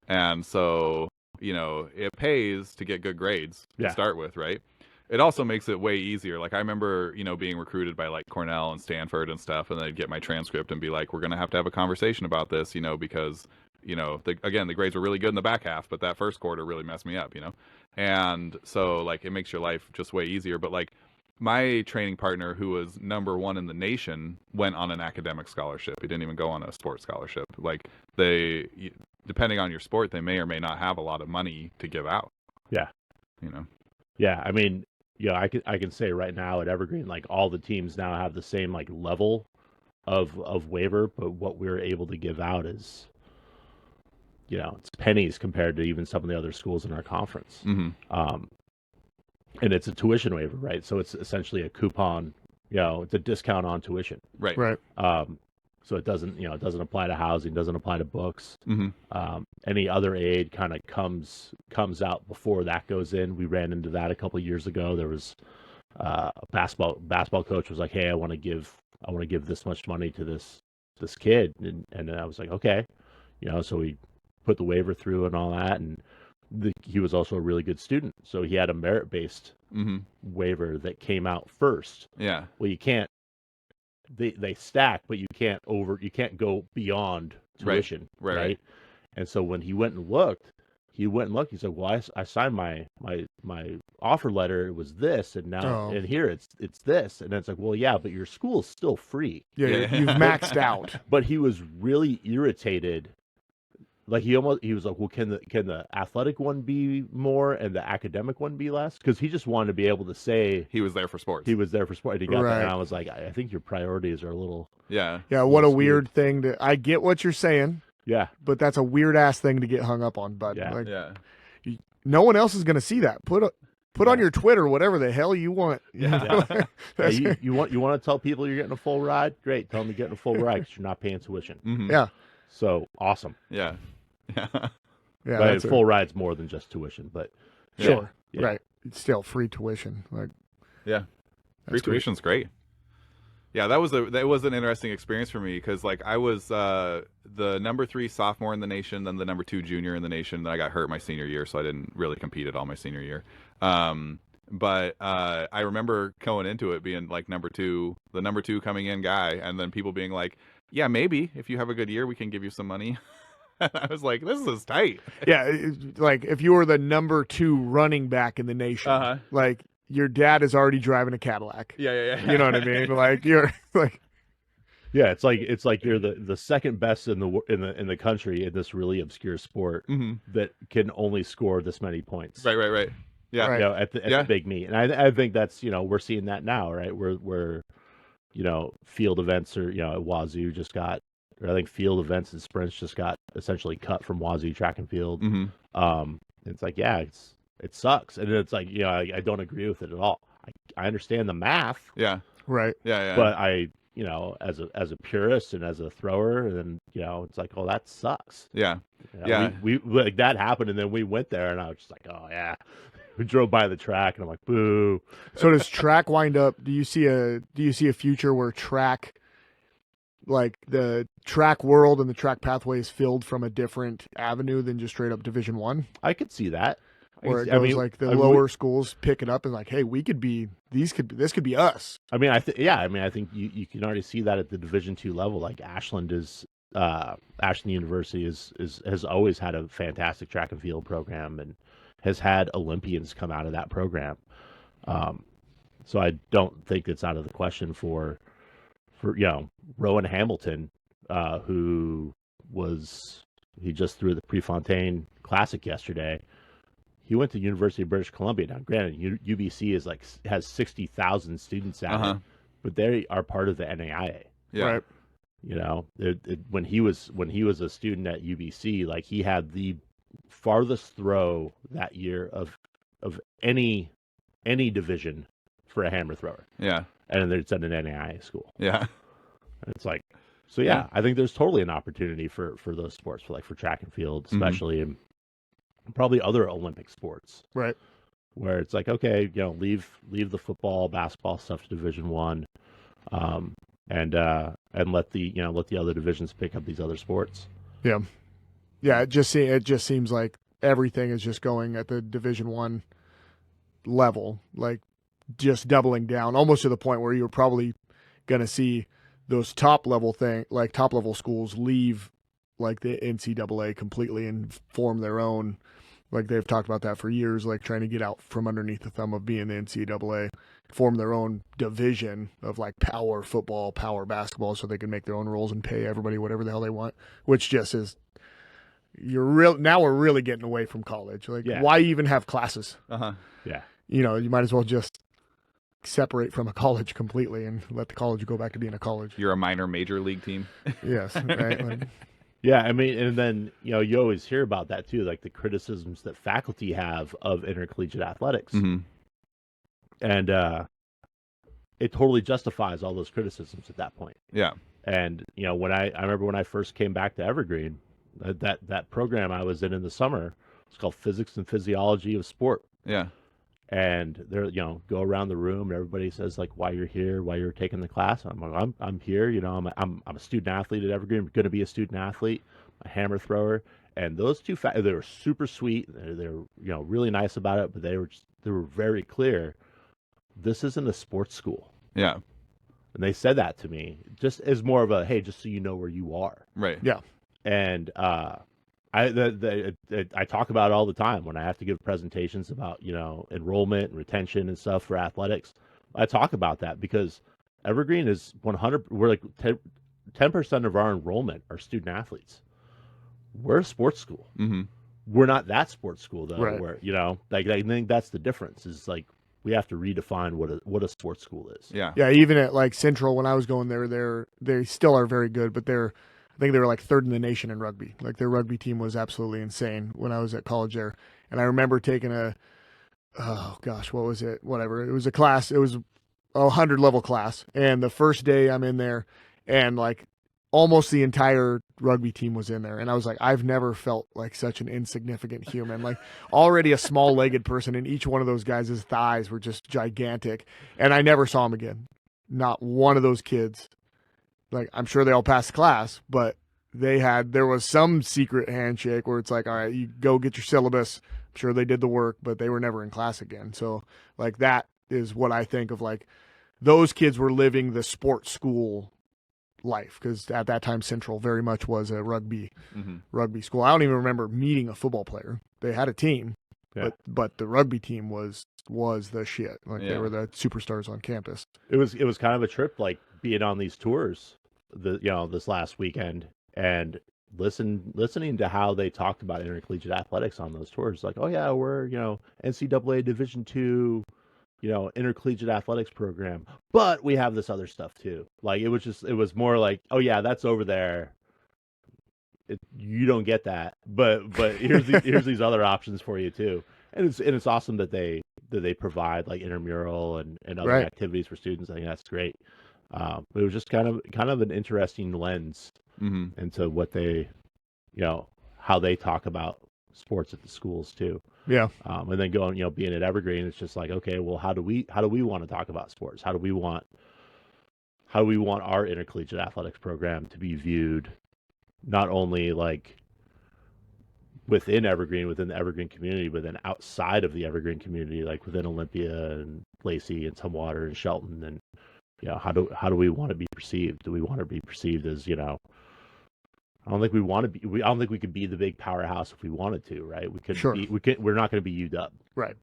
And so, it pays to get good grades to start with, right? It also makes it way easier. Like I remember, being recruited by like Cornell and Stanford and stuff, and they'd get my transcript and be like, we're going to have a conversation about this, because the grades were really good in the back half, but that first quarter really messed me up, And so like it makes your life just way easier. But like my training partner, who was #1 in the nation, went on an academic scholarship. He didn't even go on a sports scholarship. Like depending on your sport, they may or may not have a lot of money to give out. Yeah. Yeah. I mean, I can say right now at Evergreen, like all the teams now have the same like level of waiver, but what we're able to give out is, it's pennies compared to even some of the other schools in our conference. And it's a tuition waiver, right? So it's essentially a coupon, it's a discount on tuition. Right. So it doesn't apply to housing, doesn't apply to books. Any other aid kind of comes out before that goes in. We ran into that a couple of years ago. There was a basketball coach was like, hey, I want to give this much money to this kid. And I was like, okay, so we put the waiver through and all that. And he was also a really good student. So he had a merit-based waiver that came out first. Yeah. Well, you can't, they stack, but you can't go beyond tuition. Right. And so when he went and looked, he said, well, I signed my offer letter. It was this, and now and here it's this. And it's like, well, yeah, but your school's still free. Yeah. You've maxed out. But he was really irritated. Like he was like, well, can the athletic one be more and the academic one be less? Because he just wanted to be able to say he was there for sports. He was there for sport. And he got Right. that, and I was like, I think your priorities are a little. Yeah. Yeah. What a weird thing I get what you're saying. Yeah. But that's a weird ass thing to get hung up on, bud. Yeah. Like, Yeah. no one else is going to see that. Put on your Twitter whatever the hell you want. Yeah. You want to tell people you're getting a full ride? Great. Tell them you're getting a full ride because you're not paying tuition. Yeah. So awesome. Yeah. Yeah. But full ride's more than just tuition, but sure. Yeah. Right. It's still free tuition. Like, yeah. Free tuition's great. Yeah, that was an interesting experience for me because like I was the #3 sophomore in the nation, then the #2 junior in the nation. Then I got hurt my senior year, so I didn't really compete at all my senior year. But I remember going into it being like #2, the #2 coming in guy, and then people being like, "Yeah, maybe if you have a good year, we can give you some money." I was like, "This is tight." Yeah, like if you were the #2 running back in the nation, like your dad is already driving a Cadillac. Yeah. You know what I mean? Like you're like, yeah, it's like you're the second best in the country in this really obscure sport that can only score this many points. Right. Yeah. Right. At the big meet, and I think that's we're seeing that now, right? Where field events are at Wazoo just got. I think field events and sprints just got essentially cut from Wazoo track and field. It's like, yeah, it sucks, and it's like, I don't agree with it at all. I understand the math, Yeah. right. Yeah. but I, as a purist and as a thrower, then it's like, oh, that sucks. Yeah. We like that happened, and then we went there, and I was just like, oh yeah. We drove by the track, and I'm like, boo. So does track wind up? Do you see a future where track, like the track world and the track pathway is filled from a different avenue than just straight up Division I? I could see that. where it I goes mean, like the I mean, lower schools pick it up and like, hey, this could be us. I mean, I think you can already see that at the Division II level. Like Ashland University has always had a fantastic track and field program and has had Olympians come out of that program. So I don't think it's out of the question for Rowan Hamilton, who he just threw the Prefontaine Classic yesterday. He went to University of British Columbia. Now, granted, UBC has 60,000 students at it, but they are part of the NAIA. Yeah. Right. You know, when he was a student at UBC, like he had the farthest throw that year of any division for a hammer thrower. Yeah. And it's at an NAIA school. Yeah. And it's like, so yeah, I think there's totally an opportunity for those sports, for track and field, especially, and probably other Olympic sports. Right. Where it's like, okay, leave the football, basketball stuff to Division I, and let the other divisions pick up these other sports. Yeah. Yeah. It just seems like everything is just going at the Division I level, like just doubling down, almost to the point where you're probably going to see those top level schools leave like the NCAA completely and form their own. Like they've talked about that for years, like trying to get out from underneath the thumb of being the NCAA, form their own division of like power football, power basketball, so they can make their own rules and pay everybody whatever the hell they want, which just is, now we're really getting away from college. Like, why even have classes? Yeah. You might as well just separate from a college completely and let the college go back to being a college. You're a minor major league team. Yes. Right. Like, yeah, I mean, and then you always hear about that too, like the criticisms that faculty have of intercollegiate athletics, and it totally justifies all those criticisms at that point. Yeah, and when I remember when I first came back to Evergreen, that program I was in the summer, it's called Physics and Physiology of Sport. Yeah, and they're go around the room and everybody says like why you're here, why you're taking the class. I'm like, I'm here, I'm a student athlete at Evergreen. I'm going to be a student athlete, a hammer thrower. And those two they were super sweet. They're really nice about it, but they were very clear. This isn't a sports school. Yeah, and they said that to me just as more of a hey, just so you know where you are. Right. Yeah. And I talk about it all the time when I have to give presentations about, enrollment and retention and stuff for athletics. I talk about that because Evergreen is 100, we're like 10% of our enrollment are student athletes. We're a sports school. We're not that sports school though, right. where, I think that's the difference is like, we have to redefine what a sports school is. Yeah. Yeah. Even at like Central, when I was going there, they still are very good, but I think they were like third in the nation in rugby. Like their rugby team was absolutely insane when I was at college there. And I remember taking what was it? Whatever. It was a class. It was a 100 level class. And the first day I'm in there and like almost the entire rugby team was in there. And I was like, I've never felt like such an insignificant human, like already a small legged person. And each one of those guys' thighs were just gigantic. And I never saw them again. Not one of those kids. Like, I'm sure they all passed class, but there was some secret handshake where it's like, all right, you go get your syllabus. I'm sure they did the work, but they were never in class again. So like, that is what I think of, like those kids were living the sports school life. Cause at that time, Central very much was a rugby school. I don't even remember meeting a football player. They had a team, but the rugby team was the shit. Like they were the superstars on campus. It was kind of a trip, like being on these tours this last weekend and listening to how they talked about intercollegiate athletics on those tours. Like, oh yeah, we're NCAA Division II, intercollegiate athletics program, but we have this other stuff too. Like it was more like, oh yeah, that's over there. You don't get that, but here's these other options for you too. And it's awesome that they provide like intramural and other activities for students. I think that's great. But it was just kind of an interesting lens into what they, how they talk about sports at the schools too. Yeah. And then going, being at Evergreen, it's just like, okay, well, how do we want to talk about sports? How do we want our intercollegiate athletics program to be viewed, not only like within Evergreen, within the Evergreen community, but then outside of the Evergreen community, like within Olympia and Lacey and Tumwater and Shelton, and how do we want to be perceived? Do we want to be perceived as I don't think we want to be. I don't think we could be the big powerhouse if we wanted to, right? We could Sure. be. We could. We're not going to be UW. Right.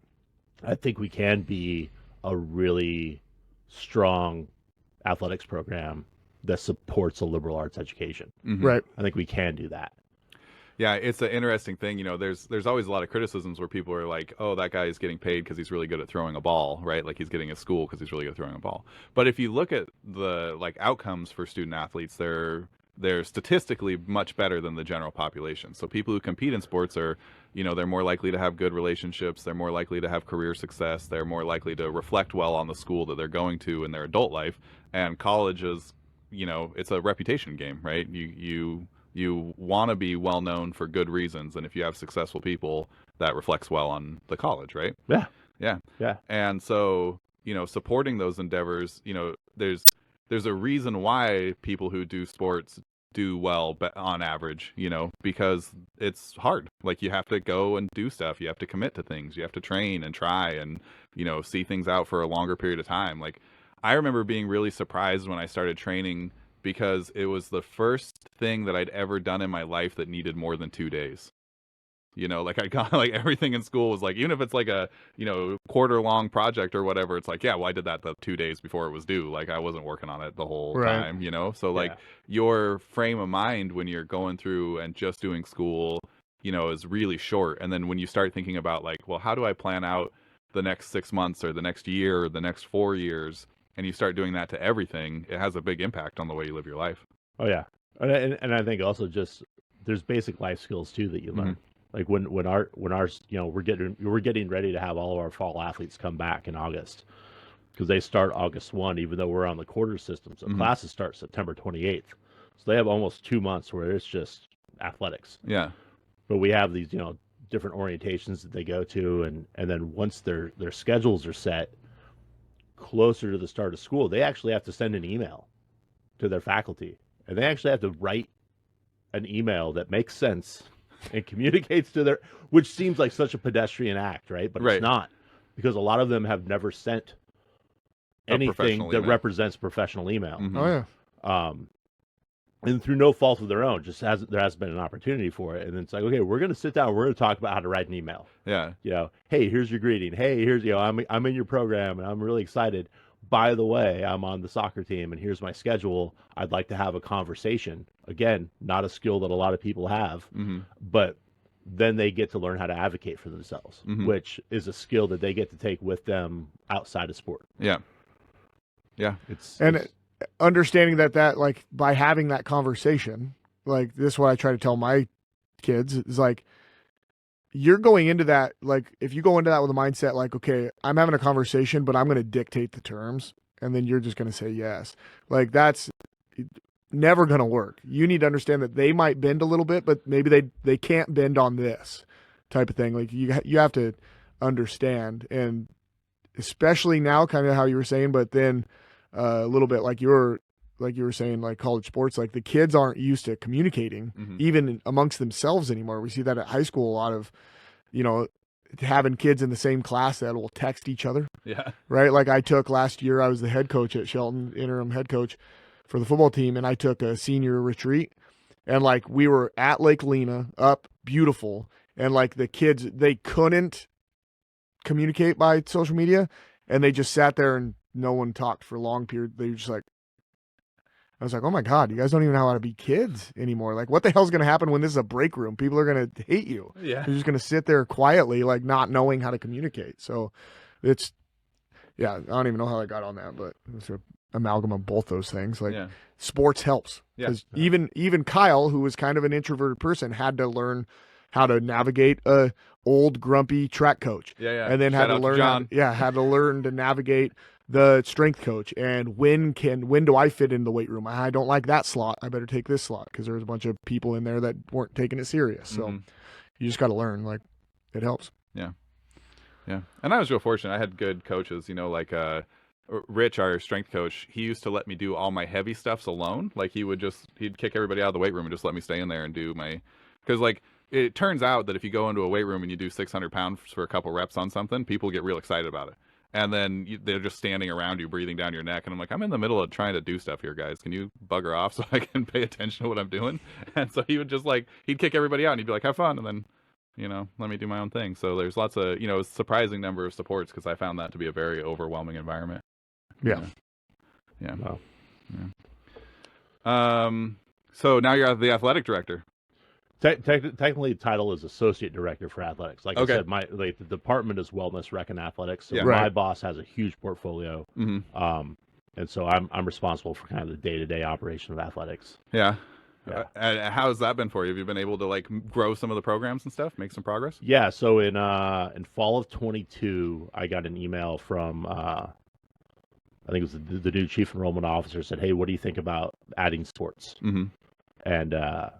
I think we can be a really strong athletics program that supports a liberal arts education. Mm-hmm. Right. I think we can do that. Yeah, it's an interesting thing. There's always a lot of criticisms where people are like, "Oh, that guy is getting paid because he's really good at throwing a ball," right? Like he's getting a school because he's really good at throwing a ball. But if you look at the outcomes for student athletes, they're statistically much better than the general population. So people who compete in sports are, they're more likely to have good relationships. They're more likely to have career success. They're more likely to reflect well on the school that they're going to in their adult life. And college is, it's a reputation game, right? You want to be well known for good reasons, and if you have successful people, that reflects well on the college, right? Yeah. And so, supporting those endeavors, there's a reason why people who do sports do well on average, because it's hard. Like you have to go and do stuff. You have to commit to things. You have to train and try and, see things out for a longer period of time. Like I remember being really surprised when I started training because it was the first thing that I'd ever done in my life that needed more than 2 days. Like I got like everything in school was like, even if it's like a, quarter long project or whatever, it's like, yeah, well, I did that the 2 days before it was due. Like I wasn't working on it the whole time, So like your frame of mind when you're going through and just doing school, is really short. And then when you start thinking about like, well, how do I plan out the next 6 months or the next year or the next 4 years? And you start doing that to everything, it has a big impact on the way you live your life. Oh yeah, and I think also just there's basic life skills too that you learn. Mm-hmm. Like when our we're getting ready to have all of our fall athletes come back in August because they start August 1, even though we're on the quarter system. So classes start September 28th. So they have almost 2 months where it's just athletics. Yeah. But we have these different orientations that they go to, and then once their schedules are set, closer to the start of school, they actually have to send an email to their faculty, and they actually have to write an email that makes sense and communicates to their, which seems like such a pedestrian act, right? But it's not, because a lot of them have never sent anything that represents professional email. Mm-hmm. Oh yeah. And through no fault of their own, there has been an opportunity for it, and it's like, okay, we're going to sit down, we're going to talk about how to write an email. Yeah. Hey, here's your greeting. Hey, here's I'm in your program, and I'm really excited. By the way, I'm on the soccer team, and here's my schedule. I'd like to have a conversation. Again, not a skill that a lot of people have, but then they get to learn how to advocate for themselves, which is a skill that they get to take with them outside of sport. Yeah. Understanding that like by having that conversation, like this is what I try to tell my kids is like, you're going into that, like if you go into that with a mindset like, okay, I'm having a conversation, but I'm going to dictate the terms, and then you're just going to say yes. Like that's never going to work. You need to understand that they might bend a little bit, but maybe they can't bend on this type of thing. Like you have to understand, and especially now, kind of how you were saying, but then a little bit like you were saying, like college sports, like the kids aren't used to communicating even amongst themselves anymore. We see that at high school, a lot of, having kids in the same class that will text each other. Yeah. Right. Like I took last year, I was the head coach at Shelton, interim head coach for the football team. And I took a senior retreat, and like we were at Lake Lena, up beautiful. And like the kids, they couldn't communicate by social media, and they just sat there and no one talked for a long period. They were just like, I was like, oh my God, you guys don't even know how to be kids anymore. Like, what the hell's going to happen when this is a break room? People are going to hate you. Yeah. You're just going to sit there quietly, like not knowing how to communicate. So I don't even know how I got on that, but it's an amalgam of both those things. Like sports helps. Because even Kyle, who was kind of an introverted person, had to learn how to navigate a old grumpy track coach. Yeah. And then had to learn to navigate the strength coach, and when do I fit in the weight room? I don't like that slot. I better take this slot, because there's a bunch of people in there that weren't taking it serious. So you just got to learn. Like it helps. Yeah. And I was real fortunate. I had good coaches. Like Rich, our strength coach. He used to let me do all my heavy stuffs alone. Like he'd kick everybody out of the weight room and just let me stay in there and do my. Because like it turns out that if you go into a weight room and you do 600 pounds for a couple reps on something, people get real excited about it. And then they're just standing around you, breathing down your neck. And I'm like, I'm in the middle of trying to do stuff here, guys. Can you bugger off so I can pay attention to what I'm doing? And so he would just like, he'd kick everybody out and he'd be like, have fun. And then, let me do my own thing. So there's lots of, a surprising number of supports because I found that to be a very overwhelming environment. Yeah. Yeah. Wow. Yeah. So now you're the athletic director. Technically, the title is associate director for athletics. Like Okay. I said, the department is wellness, rec, and athletics. So Yeah. my Right. boss has a huge portfolio, Mm-hmm. and so I'm responsible for kind of the day-to-day operation of athletics. Yeah. Yeah. How has that been for you? Have you been able to like grow some of the programs and stuff, make some progress? Yeah. So in fall of 22, I got an email from I think it was the new chief enrollment officer said, "Hey, what do you think about adding sports?" Mm-hmm. And I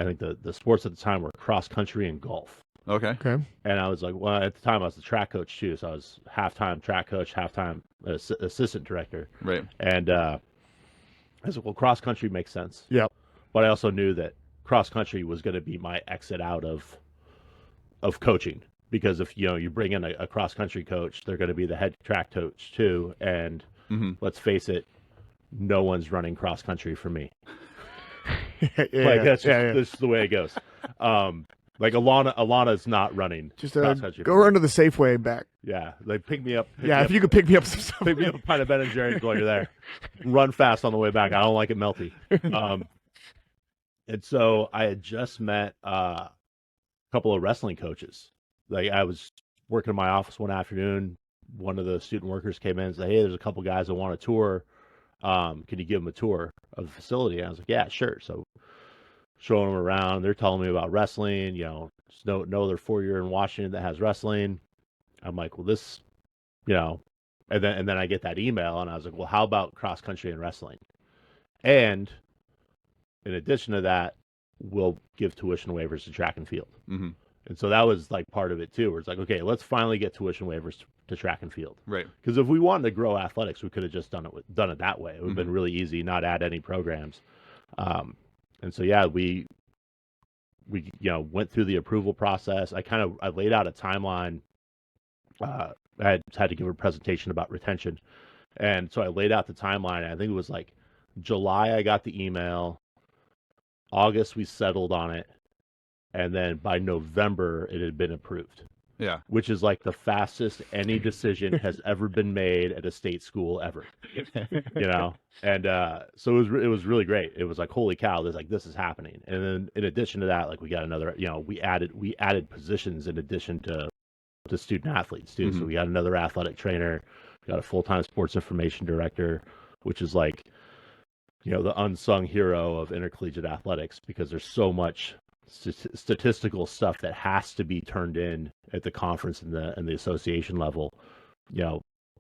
think the sports at the time were cross country and golf. Okay. Okay. And I was like, well, at the time I was the track coach too, so I was halftime track coach, halftime assistant director. Right. And I was like, well, cross country makes sense. Yep. But I also knew that cross country was going to be my exit out of coaching, because if you bring in a cross country coach, they're going to be the head track coach too, and let's face it, no one's running cross country for me. That's just the way it goes. Like Alana's not running Just cross country. go run to the Safeway back. Yeah, like pick me up. If you could pick me up some stuff. Pick me up a pint of Ben and Jerry's while you're there. Run fast on the way back. I don't like it melty. And so I had just met a couple of wrestling coaches. Like I was working in my office one afternoon. One of the student workers came in and said, "Hey, there's a couple guys that want a tour. Can you give them a tour of the facility?" And I was like, "Yeah, sure." So showing them around, they're telling me about wrestling. There's no other 4-year in Washington that has wrestling. I'm like, well, this, and then I get that email, and I was like, well, how about cross country and wrestling? And in addition to that, we'll give tuition waivers to track and field. Mm-hmm. And so that was like part of it too, where it's like, okay, let's finally get tuition waivers to track and field. Right. Because if we wanted to grow athletics, we could have just done it that way. It would have been really easy, not add any programs. And so yeah, we went through the approval process. I laid out a timeline. I had to give a presentation about retention, and so I laid out the timeline. I think it was like July I got the email. August we settled on it, and then by November it had been approved. Yeah. Which is like the fastest any decision has ever been made at a state school ever. And so it was really great. It was like, holy cow, this is happening. And then in addition to that, like we got another, we added positions in addition to student athletes too. So we got another athletic trainer, we got a full-time sports information director, which is like, the unsung hero of intercollegiate athletics, because there's so much statistical stuff that has to be turned in at the conference and the association level.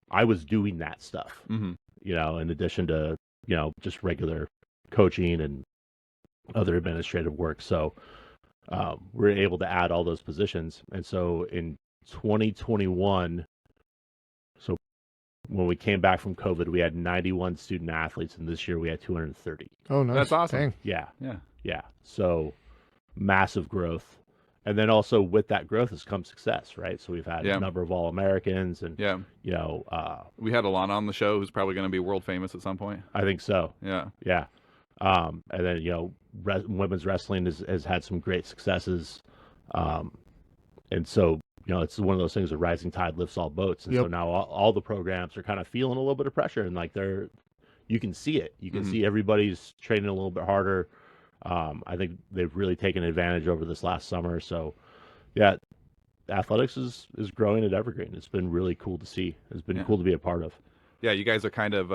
I was doing that stuff, in addition to, just regular coaching and other administrative work. So we're able to add all those positions. And so in 2021, so when we came back from COVID, we had 91 student athletes, and this year we had 230. Oh, nice. That's awesome. Dang. Yeah. So massive growth. And then also with that growth has come success, right? So we've had a number of All-Americans, and we had Alana on the show, who's probably going to be world famous at some point. I think so. Yeah. And then women's wrestling has had some great successes, and so it's one of those things. A rising tide lifts all boats, and so now all the programs are kind of feeling a little bit of pressure, and like you can see it. You can see everybody's training a little bit harder. I think they've really taken advantage over this last summer. So, yeah, athletics is growing at Evergreen. It's been really cool to see. It's been cool to be a part of. Yeah, you guys are kind of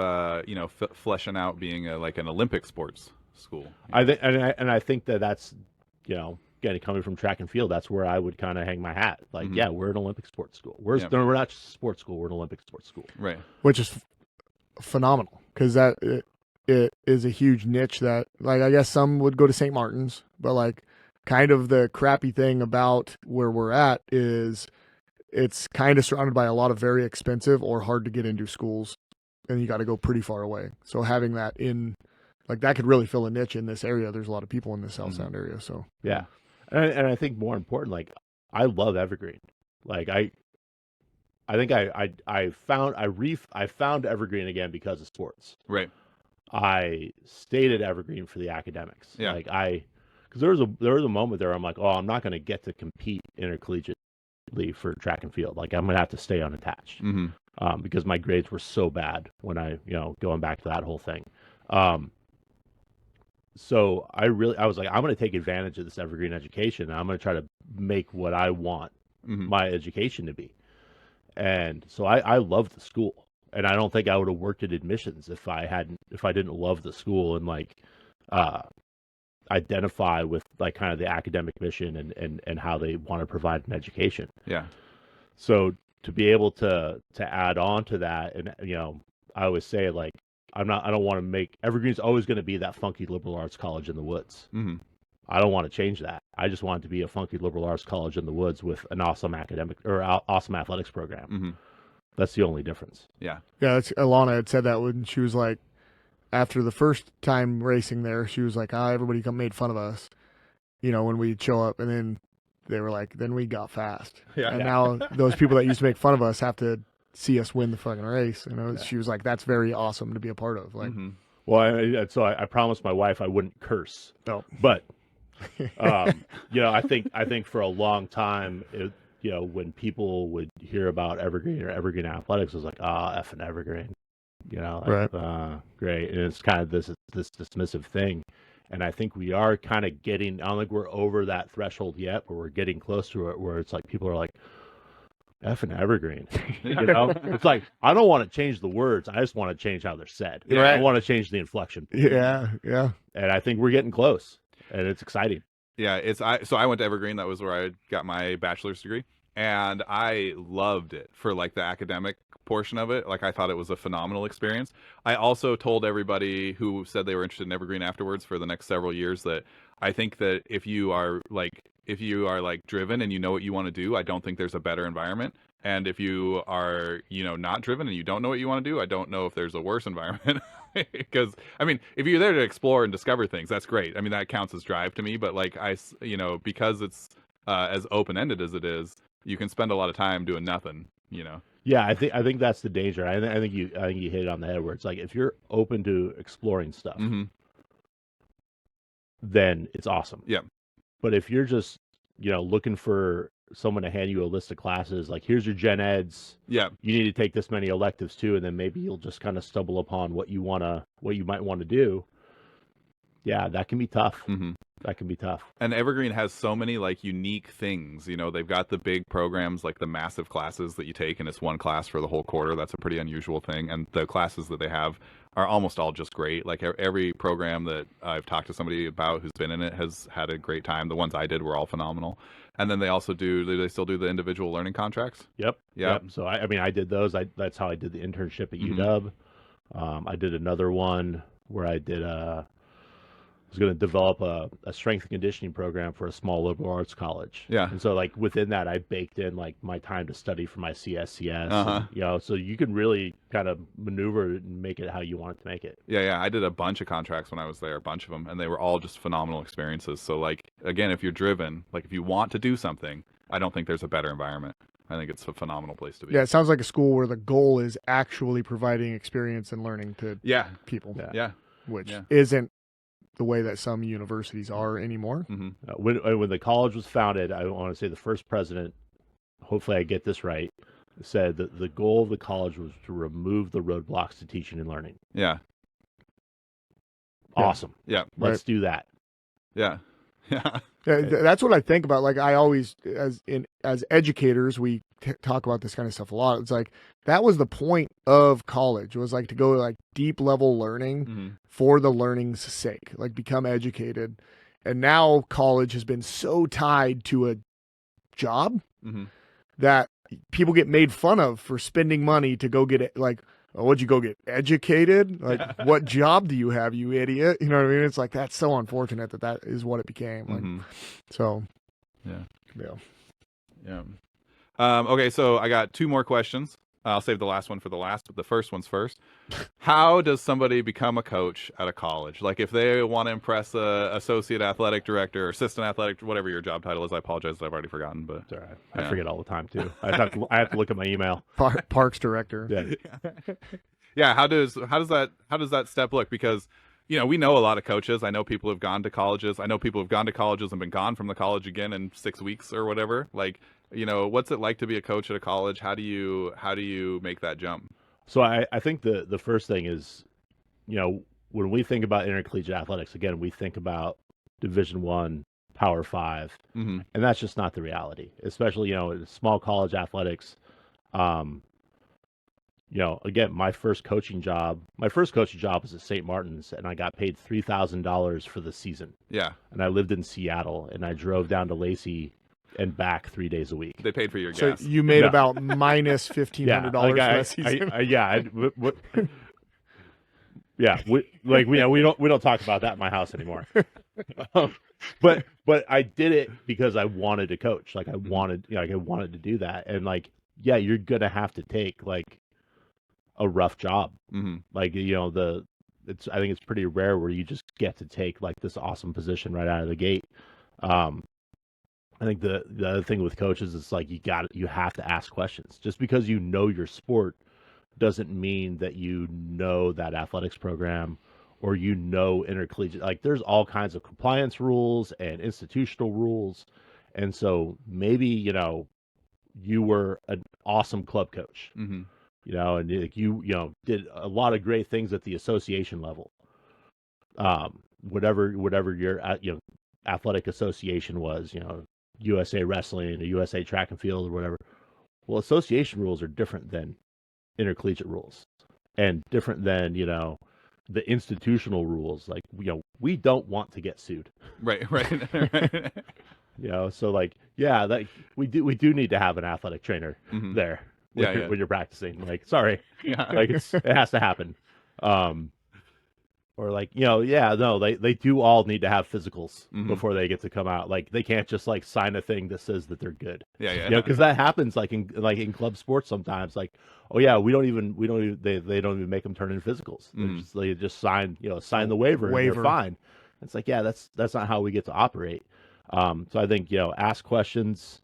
fleshing out being like an Olympic sports school. I think that's again, coming from track and field, that's where I would kind of hang my hat. Like, yeah, we're an Olympic sports school. We're not just a sports school. We're an Olympic sports school. Right. Which is phenomenal, because it is a huge niche that, like, I guess some would go to St. Martin's, but like kind of the crappy thing about where we're at is it's kind of surrounded by a lot of very expensive or hard to get into schools, and you got to go pretty far away. So having that in, like, that could really fill a niche in this area. There's a lot of people in the South Sound area. So yeah. And I think more important, like I love Evergreen. Like I think I found Evergreen again because of sports. Right. I stayed at Evergreen for the academics. Yeah. Like because there was a moment there I'm like, oh, I'm not going to get to compete intercollegiately for track and field. Like I'm going to have to stay unattached because my grades were so bad when I going back to that whole thing. So I was like, I'm going to take advantage of this Evergreen education. And I'm going to try to make what I want my education to be. And so I love the school, and I don't think I would have worked at admissions if I didn't love the school and like identify with like kind of the academic mission and how they want to provide an education. Yeah. So to be able to add on to that, and I always say like I don't want to make Evergreen's always going to be that funky liberal arts college in the woods. I don't want to change that. I just want it to be a funky liberal arts college in the woods with an awesome academic or awesome athletics program. That's the only difference. Yeah. That's Alana had said that when she was like, after the first time racing there, she was like, everybody made fun of us, when we'd show up. And then they were like, then we got fast. Yeah. And now those people that used to make fun of us have to see us win the fucking race. She was like, that's very awesome to be a part of. Like, well, so I promised my wife I wouldn't curse. No. But I think for a long time, when people would hear about Evergreen or Evergreen athletics, it was like, effing Evergreen, right. Great. And it's kind of this dismissive thing. And I think we are kind of getting, I don't think we're over that threshold yet, but we're getting close to it where it's like, people are like, effing Evergreen. It's like, I don't want to change the words. I just want to change how they're said. Right. I want to change the inflection. Yeah. Yeah. And I think we're getting close. And it's exciting. Yeah, so I went to Evergreen. That was where I got my bachelor's degree, and I loved it for like the academic portion of it. Like I thought it was a phenomenal experience. I also told everybody who said they were interested in Evergreen afterwards for the next several years that I think that if you are like driven and you know what you want to do, I don't think there's a better environment. And if you are, not driven and you don't know what you want to do, I don't know if there's a worse environment. Because I mean, if you're there to explore and discover things, that's great. I mean, that counts as drive to me. But like because it's as open ended as it is, you can spend a lot of time doing nothing. Yeah, I think that's the danger. I think you hit it on the head where it's like if you're open to exploring stuff, then it's awesome. Yeah. But if you're just looking for someone to hand you a list of classes, like here's your gen eds, you need to take this many electives too, and then maybe you'll just kind of stumble upon what you might want to do. Yeah, that can be tough. That can be tough. And Evergreen has so many like unique things. They've got the big programs, like the massive classes that you take, and it's one class for the whole quarter. That's a pretty unusual thing. And the classes that they have are almost all just great. Like every program that I've talked to somebody about who's been in it has had a great time. The ones I did were all phenomenal. And then they also they still do the individual learning contracts. Yep. So I did those. That's how I did the internship at UW. I did another one where I was going to develop a strength and conditioning program for a small liberal arts college. Yeah. And so like within that, I baked in like my time to study for my CSCS. And, so you can really kind of maneuver it and make it how you want it to make it. Yeah. I did a bunch of contracts when I was there, a bunch of them, and they were all just phenomenal experiences. So like, again, if you're driven, like if you want to do something, I don't think there's a better environment. I think it's a phenomenal place to be. Yeah, it sounds like a school where the goal is actually providing experience and learning to people. Yeah. Which isn't the way that some universities are anymore. When the college was founded, I want to say the first president, hopefully I get this right, said that the goal of the college was to remove the roadblocks to teaching and learning. Yeah. Awesome. Yeah. Let's do that. Yeah. Yeah. That's what I think about. Like I always, as educators, we talk about this kind of stuff a lot. It's like that was the point of college, was like to go like deep level learning for the learning's sake, like become educated. And now college has been so tied to a job that people get made fun of for spending money to go get it. Like, oh, what'd you go get educated? Like, what job do you have, you idiot? You know what I mean? It's like, that's so unfortunate that is what it became. Like, so, yeah. Okay, so I got two more questions. I'll save the last one for the last, but the first one's first. How does somebody become a coach at a college? Like if they want to impress a associate athletic director or assistant athletic, whatever your job title is, I apologize, I've already forgotten, but It's all right. Yeah. I forget all the time too. I have to look at my email. Parks director. Yeah. yeah, how does that step look? Because we know a lot of coaches. I know people who've gone to colleges. I know people who've gone to colleges and been gone from the college again in 6 weeks or whatever. Like, what's it like to be a coach at a college? How do you make that jump? So I think the first thing is, when we think about intercollegiate athletics, again, we think about Division I, Power 5, Mm-hmm. and that's just not the reality. Especially small college athletics. Again, my first coaching job was at St. Martin's, and I got paid $3,000 for the season. Yeah, And I lived in Seattle, and I drove down to Lacey and back 3 days a week. they paid for your So gas. you made No. about minus $1,500 for that season. We don't talk about that in my house anymore. But I did it because I wanted to coach. Like I wanted to do that, and you're gonna have to take a rough job. Mm-hmm. I think it's pretty rare where you just get to take this awesome position right out of the gate. I think the other thing with coaches is you have to ask questions. Just because you know your sport doesn't mean that you know that athletics program or intercollegiate. There's all kinds of compliance rules and institutional rules, and so maybe you were an awesome club coach. Mm-hmm. And you did a lot of great things at the association level. Whatever your athletic association was, USA Wrestling or USA Track and Field or whatever. Well, association rules are different than intercollegiate rules, and different than the institutional rules. We don't want to get sued. Right. So we do need to have an athletic trainer Mm-hmm. there. When you're practicing, sorry, Yeah. it has to happen. They do all need to have physicals Mhm. before they get to come out. They can't just sign a thing that says that they're good. Yeah. Because that happens in club sports sometimes. They don't even make them turn in physicals. They just sign the waiver. And they're fine. It's that's not how we get to operate. So I think ask questions.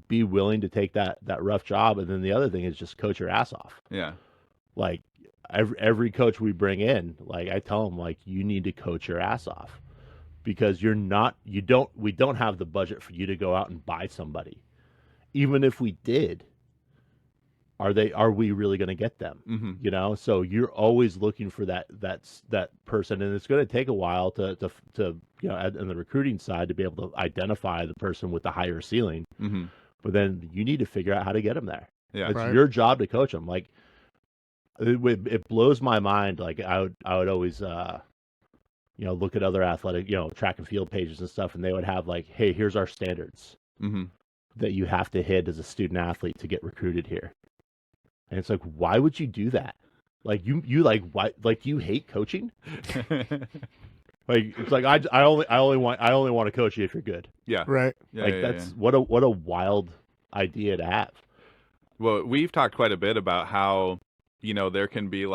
Be willing to take that rough job, and then the other thing is just coach your ass off. Yeah. Every coach we bring in, I tell them you need to coach your ass off, because we don't have the budget for you to go out and buy somebody. Even if we did, are we really going to get them? Mm-hmm. So you're always looking for that person, and it's going to take a while to in the recruiting side to be able to identify the person with the higher ceiling. Mm-hmm. But then you need to figure out how to get them there. Yeah. It's Right. your job to coach them. It blows my mind. I would always look at other athletic track and field pages and stuff, and they would have hey, here's our standards Mm-hmm. that you have to hit as a student athlete to get recruited here. And it's why would you do that? Why you hate coaching? It's I only want to coach you if you're good. Yeah. Right. Yeah. That's what a wild idea to have. Well, we've talked quite a bit about how there can be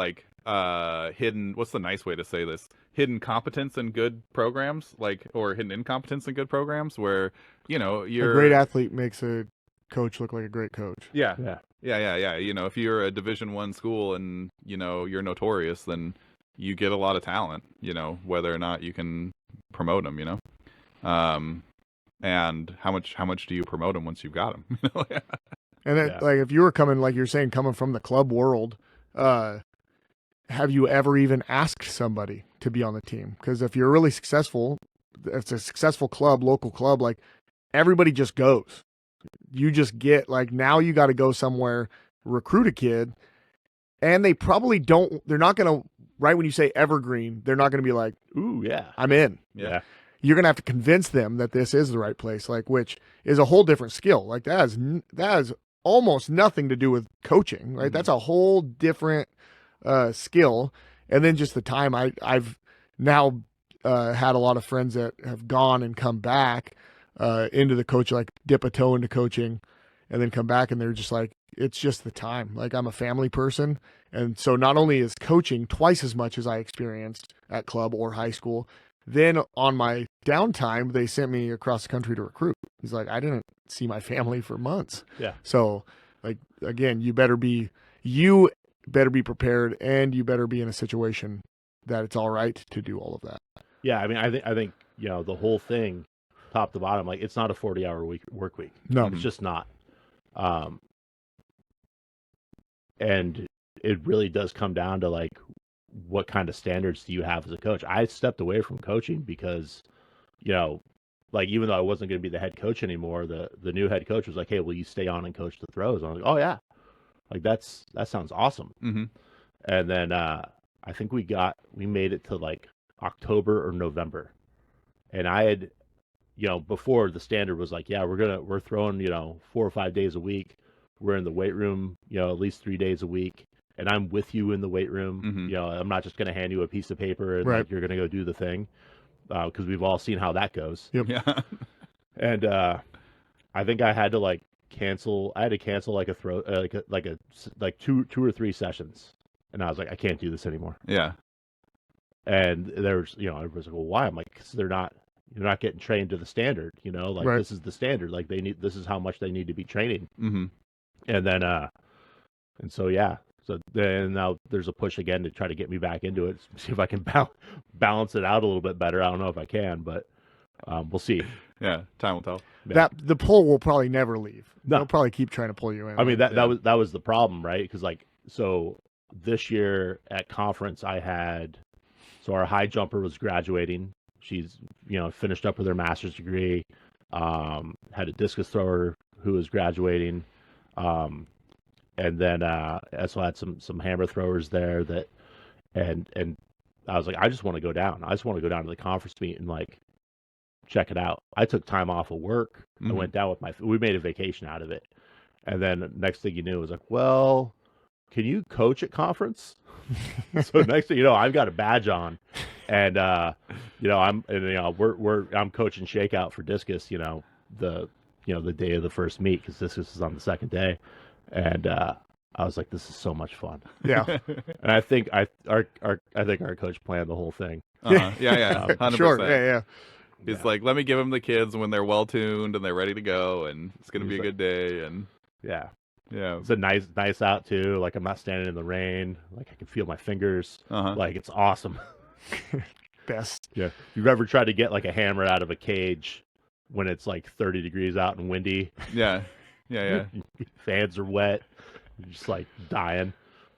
hidden, what's the nice way to say this, hidden competence in good programs, or hidden incompetence in good programs, where you're A great athlete makes a coach look like a great coach. Yeah. Yeah. If you're a Division I school and you're notorious, then you get a lot of talent, whether or not you can promote them, and how much do you promote them once you've got them? And then, if you were coming, you're saying, coming from the club world, have you ever even asked somebody to be on the team? Because if you're really successful, if it's a successful club, local club, everybody just goes. You just get now you got to go somewhere, recruit a kid, and they probably don't. They're not going to. Right when you say evergreen, they're not going to be like, "Ooh, yeah, I'm in." Yeah. You're going to have to convince them that this is the right place, which is a whole different skill. That has almost nothing to do with coaching, right? Mm-hmm. That's a whole different skill. And then just the time I've now had a lot of friends that have gone and come back into the coach, dip a toe into coaching and then come back, and they're just it's just the time. Like I'm a family person. And so not only is coaching twice as much as I experienced at club or high school, then on my downtime, they sent me across the country to recruit. He's like, I didn't see my family for months. Yeah. So like, again, you better be prepared, and you better be in a situation that it's all right to do all of that. Yeah. I mean, I think, the whole thing, top to bottom, like it's not a 40-hour work week. No. It's just not. And it really does come down to like, what kind of standards do you have as a coach? I stepped away from coaching because, like even though I wasn't going to be the head coach anymore, the new head coach was like, "Hey, will you stay on and coach the throws?" I'm like, "Oh yeah, like that sounds awesome." Mm-hmm. And then I think we made it to like October or November, and I had, before the standard was like, "Yeah, we're throwing 4 or 5 days a week. We're in the weight room, at least 3 days a week." And I'm with you in the weight room. Mm-hmm. I'm not just going to hand you a piece of paper and Right. like you're going to go do the thing, because we've all seen how that goes. Yep. Yeah. And I think I had to cancel. I had to cancel like a throw, like two or three sessions, and I was like, I can't do this anymore. Yeah. And there's, everybody's like, well, why? I'm like, because you're not getting trained to the standard. Like Right. This is the standard. Like this is how much they need to be training. Mm-hmm. And then, and so yeah. So then now there's a push again to try to get me back into it. See if I can balance it out a little bit better. I don't know if I can, but we'll see. Yeah. Time will tell. Yeah. That the pull will probably never leave. No. They'll probably keep trying to pull you in. I mean, Yeah. that was the problem, right? Because so this year at conference I had, so our high jumper was graduating. She's finished up with her master's degree. Had a discus thrower who was graduating. And then I also had some hammer throwers there and I was like, I just want to go down. I just want to go down to the conference meet and check it out. I took time off of work. Mm-hmm. I went down we made a vacation out of it. And then next thing you knew, it was like, well, can you coach at conference? So next thing you know, I've got a badge on, and I'm coaching shakeout for discus. The day of the first meet, because discus is on the second day. And I was like, "This is so much fun." Yeah. And I think our coach planned the whole thing. Uh-huh. Yeah. 100%. Sure. Yeah. It's like, let me give them the kids when they're well tuned and they're ready to go, and it's gonna be a good day. And yeah, yeah, it's a nice out too. Like I'm not standing in the rain. Like I can feel my fingers. uh-huh. Like it's awesome. Best. Yeah. If you've ever tried to get like a hammer out of a cage when it's like 30 degrees out and windy, Yeah. fans are wet, you're just like dying.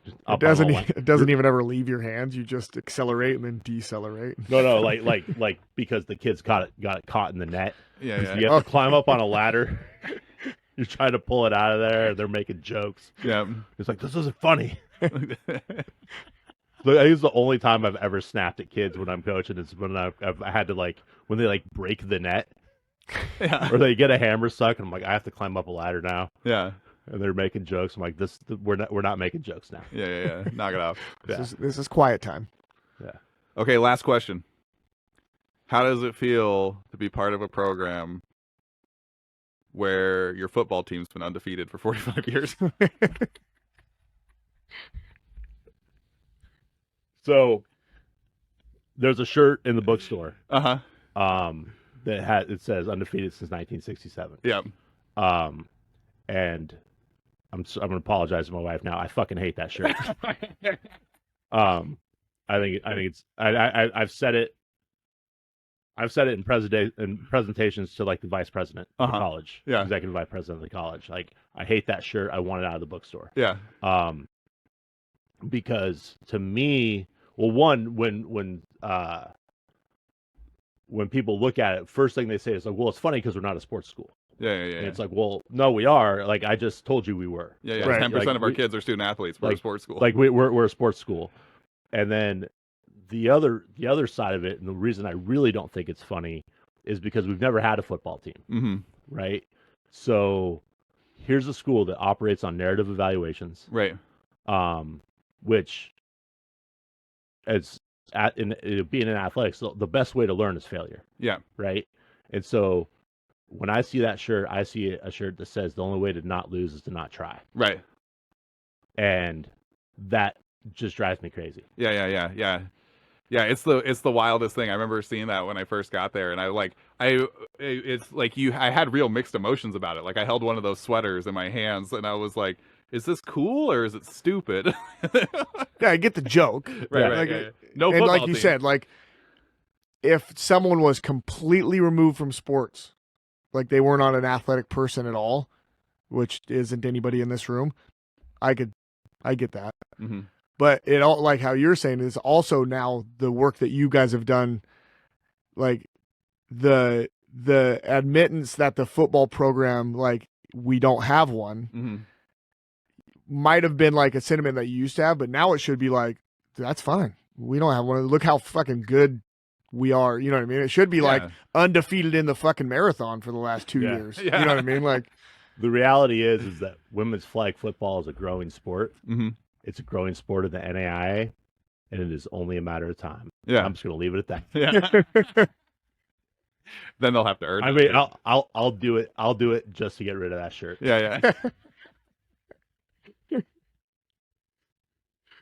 Just It doesn't even ever leave your hands. You just accelerate and then decelerate. No, like because the kids got it caught in the net. Yeah. You have to climb up on a ladder. You're trying to pull it out of there. They're making jokes. Yeah. It's like, this isn't funny. Look, I think it's the only time I've ever snapped at kids when I'm coaching is when I had to when they break the net. Yeah. Or they get a hammer stuck, and I'm like, I have to climb up a ladder now. Yeah. And they're making jokes. I'm like, we're not making jokes now. Yeah. Knock it off. This is quiet time. Yeah. Okay, last question. How does it feel to be part of a program where your football team's been undefeated for 45 years? So there's a shirt in the bookstore. Uh-huh. It says undefeated since 1967. Yeah. And I'm gonna apologize to my wife now. I fucking hate that shirt. I think it's I've said it. I've said it in presentations to the vice president of the college, Yeah. executive vice president of the college. Like, I hate that shirt. I want it out of the bookstore. Yeah. Because to me, well, one, when people look at it, first thing they say is like, well, it's funny because we're not a sports school. Yeah. And it's like, well, no, we are. Like, I just told you we were. Yeah. Right. 10% of our kids are student athletes. We're a sports school. Like we're a sports school. And then the other side of it, and the reason I really don't think it's funny, is because we've never had a football team. Mm-hmm. Right? So here's a school that operates on narrative evaluations. Right. Which being in athletics, the best way to learn is failure. Yeah. Right? And so when I see that shirt, I see a shirt that says the only way to not lose is to not try. Right. And that just drives me crazy. Yeah. It's the wildest thing. I remember seeing that when I first got there, and it's like I had real mixed emotions about it. Like I held one of those sweaters in my hands, and I was like, "Is this cool or is it stupid?" Yeah, I get the joke. Right. Like, No and football like you team. said, like if someone was completely removed from sports, like they were not an athletic person at all, which isn't anybody in this room, I get that. Mm-hmm. But it all, like how you're saying, is also now the work that you guys have done, like the admittance that the football program, like we don't have one, Mm-hmm. might have been like a sentiment that you used to have, but now it should be like, that's fine. We don't have one. Look how fucking good we are. You know what I mean? It should be like undefeated in the fucking marathon for the last 2 years. Yeah. You know what I mean? Like the reality is that women's flag football is a growing sport. Mm-hmm. It's a growing sport of the NAIA, and it is only a matter of time. Yeah. I'm just going to leave it at that. Yeah. Then they'll have to earn. I mean, I'll do it. I'll do it just to get rid of that shirt. Yeah.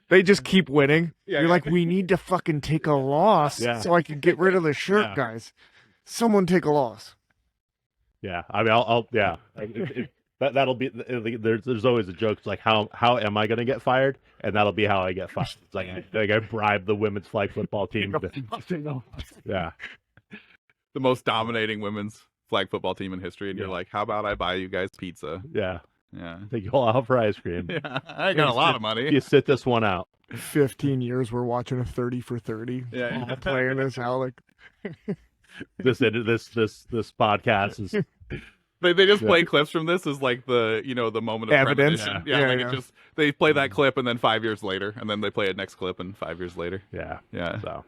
they just keep winning. Yeah, You're like, we need to fucking take a loss so I can get rid of the shirt, guys. Someone take a loss. Yeah, I mean, I'll yeah. That'll be there's always a joke. It's like how am I going to get fired? And that'll be how I get fired. It's like I bribe the women's flag football team. Yeah, the most dominating women's flag football team in history, and you're like, how about I buy you guys pizza? Yeah. Take you all out for ice cream. Yeah, I got a lot of money. You sit this one out. 15 years we're watching a 30 for 30. Yeah. Playing this how like this podcast is. They just play clips from this as like the moment of evidence. premonition. It just they play that clip and then 5 years later, and then they play a next clip and 5 years later. Yeah. So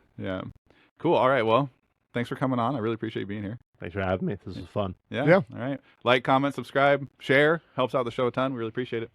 cool. All right. Well, thanks for coming on. I really appreciate you being here. Thanks for having me. This was fun. Yeah. All right. Like, comment, subscribe, share. Helps out the show a ton. We really appreciate it.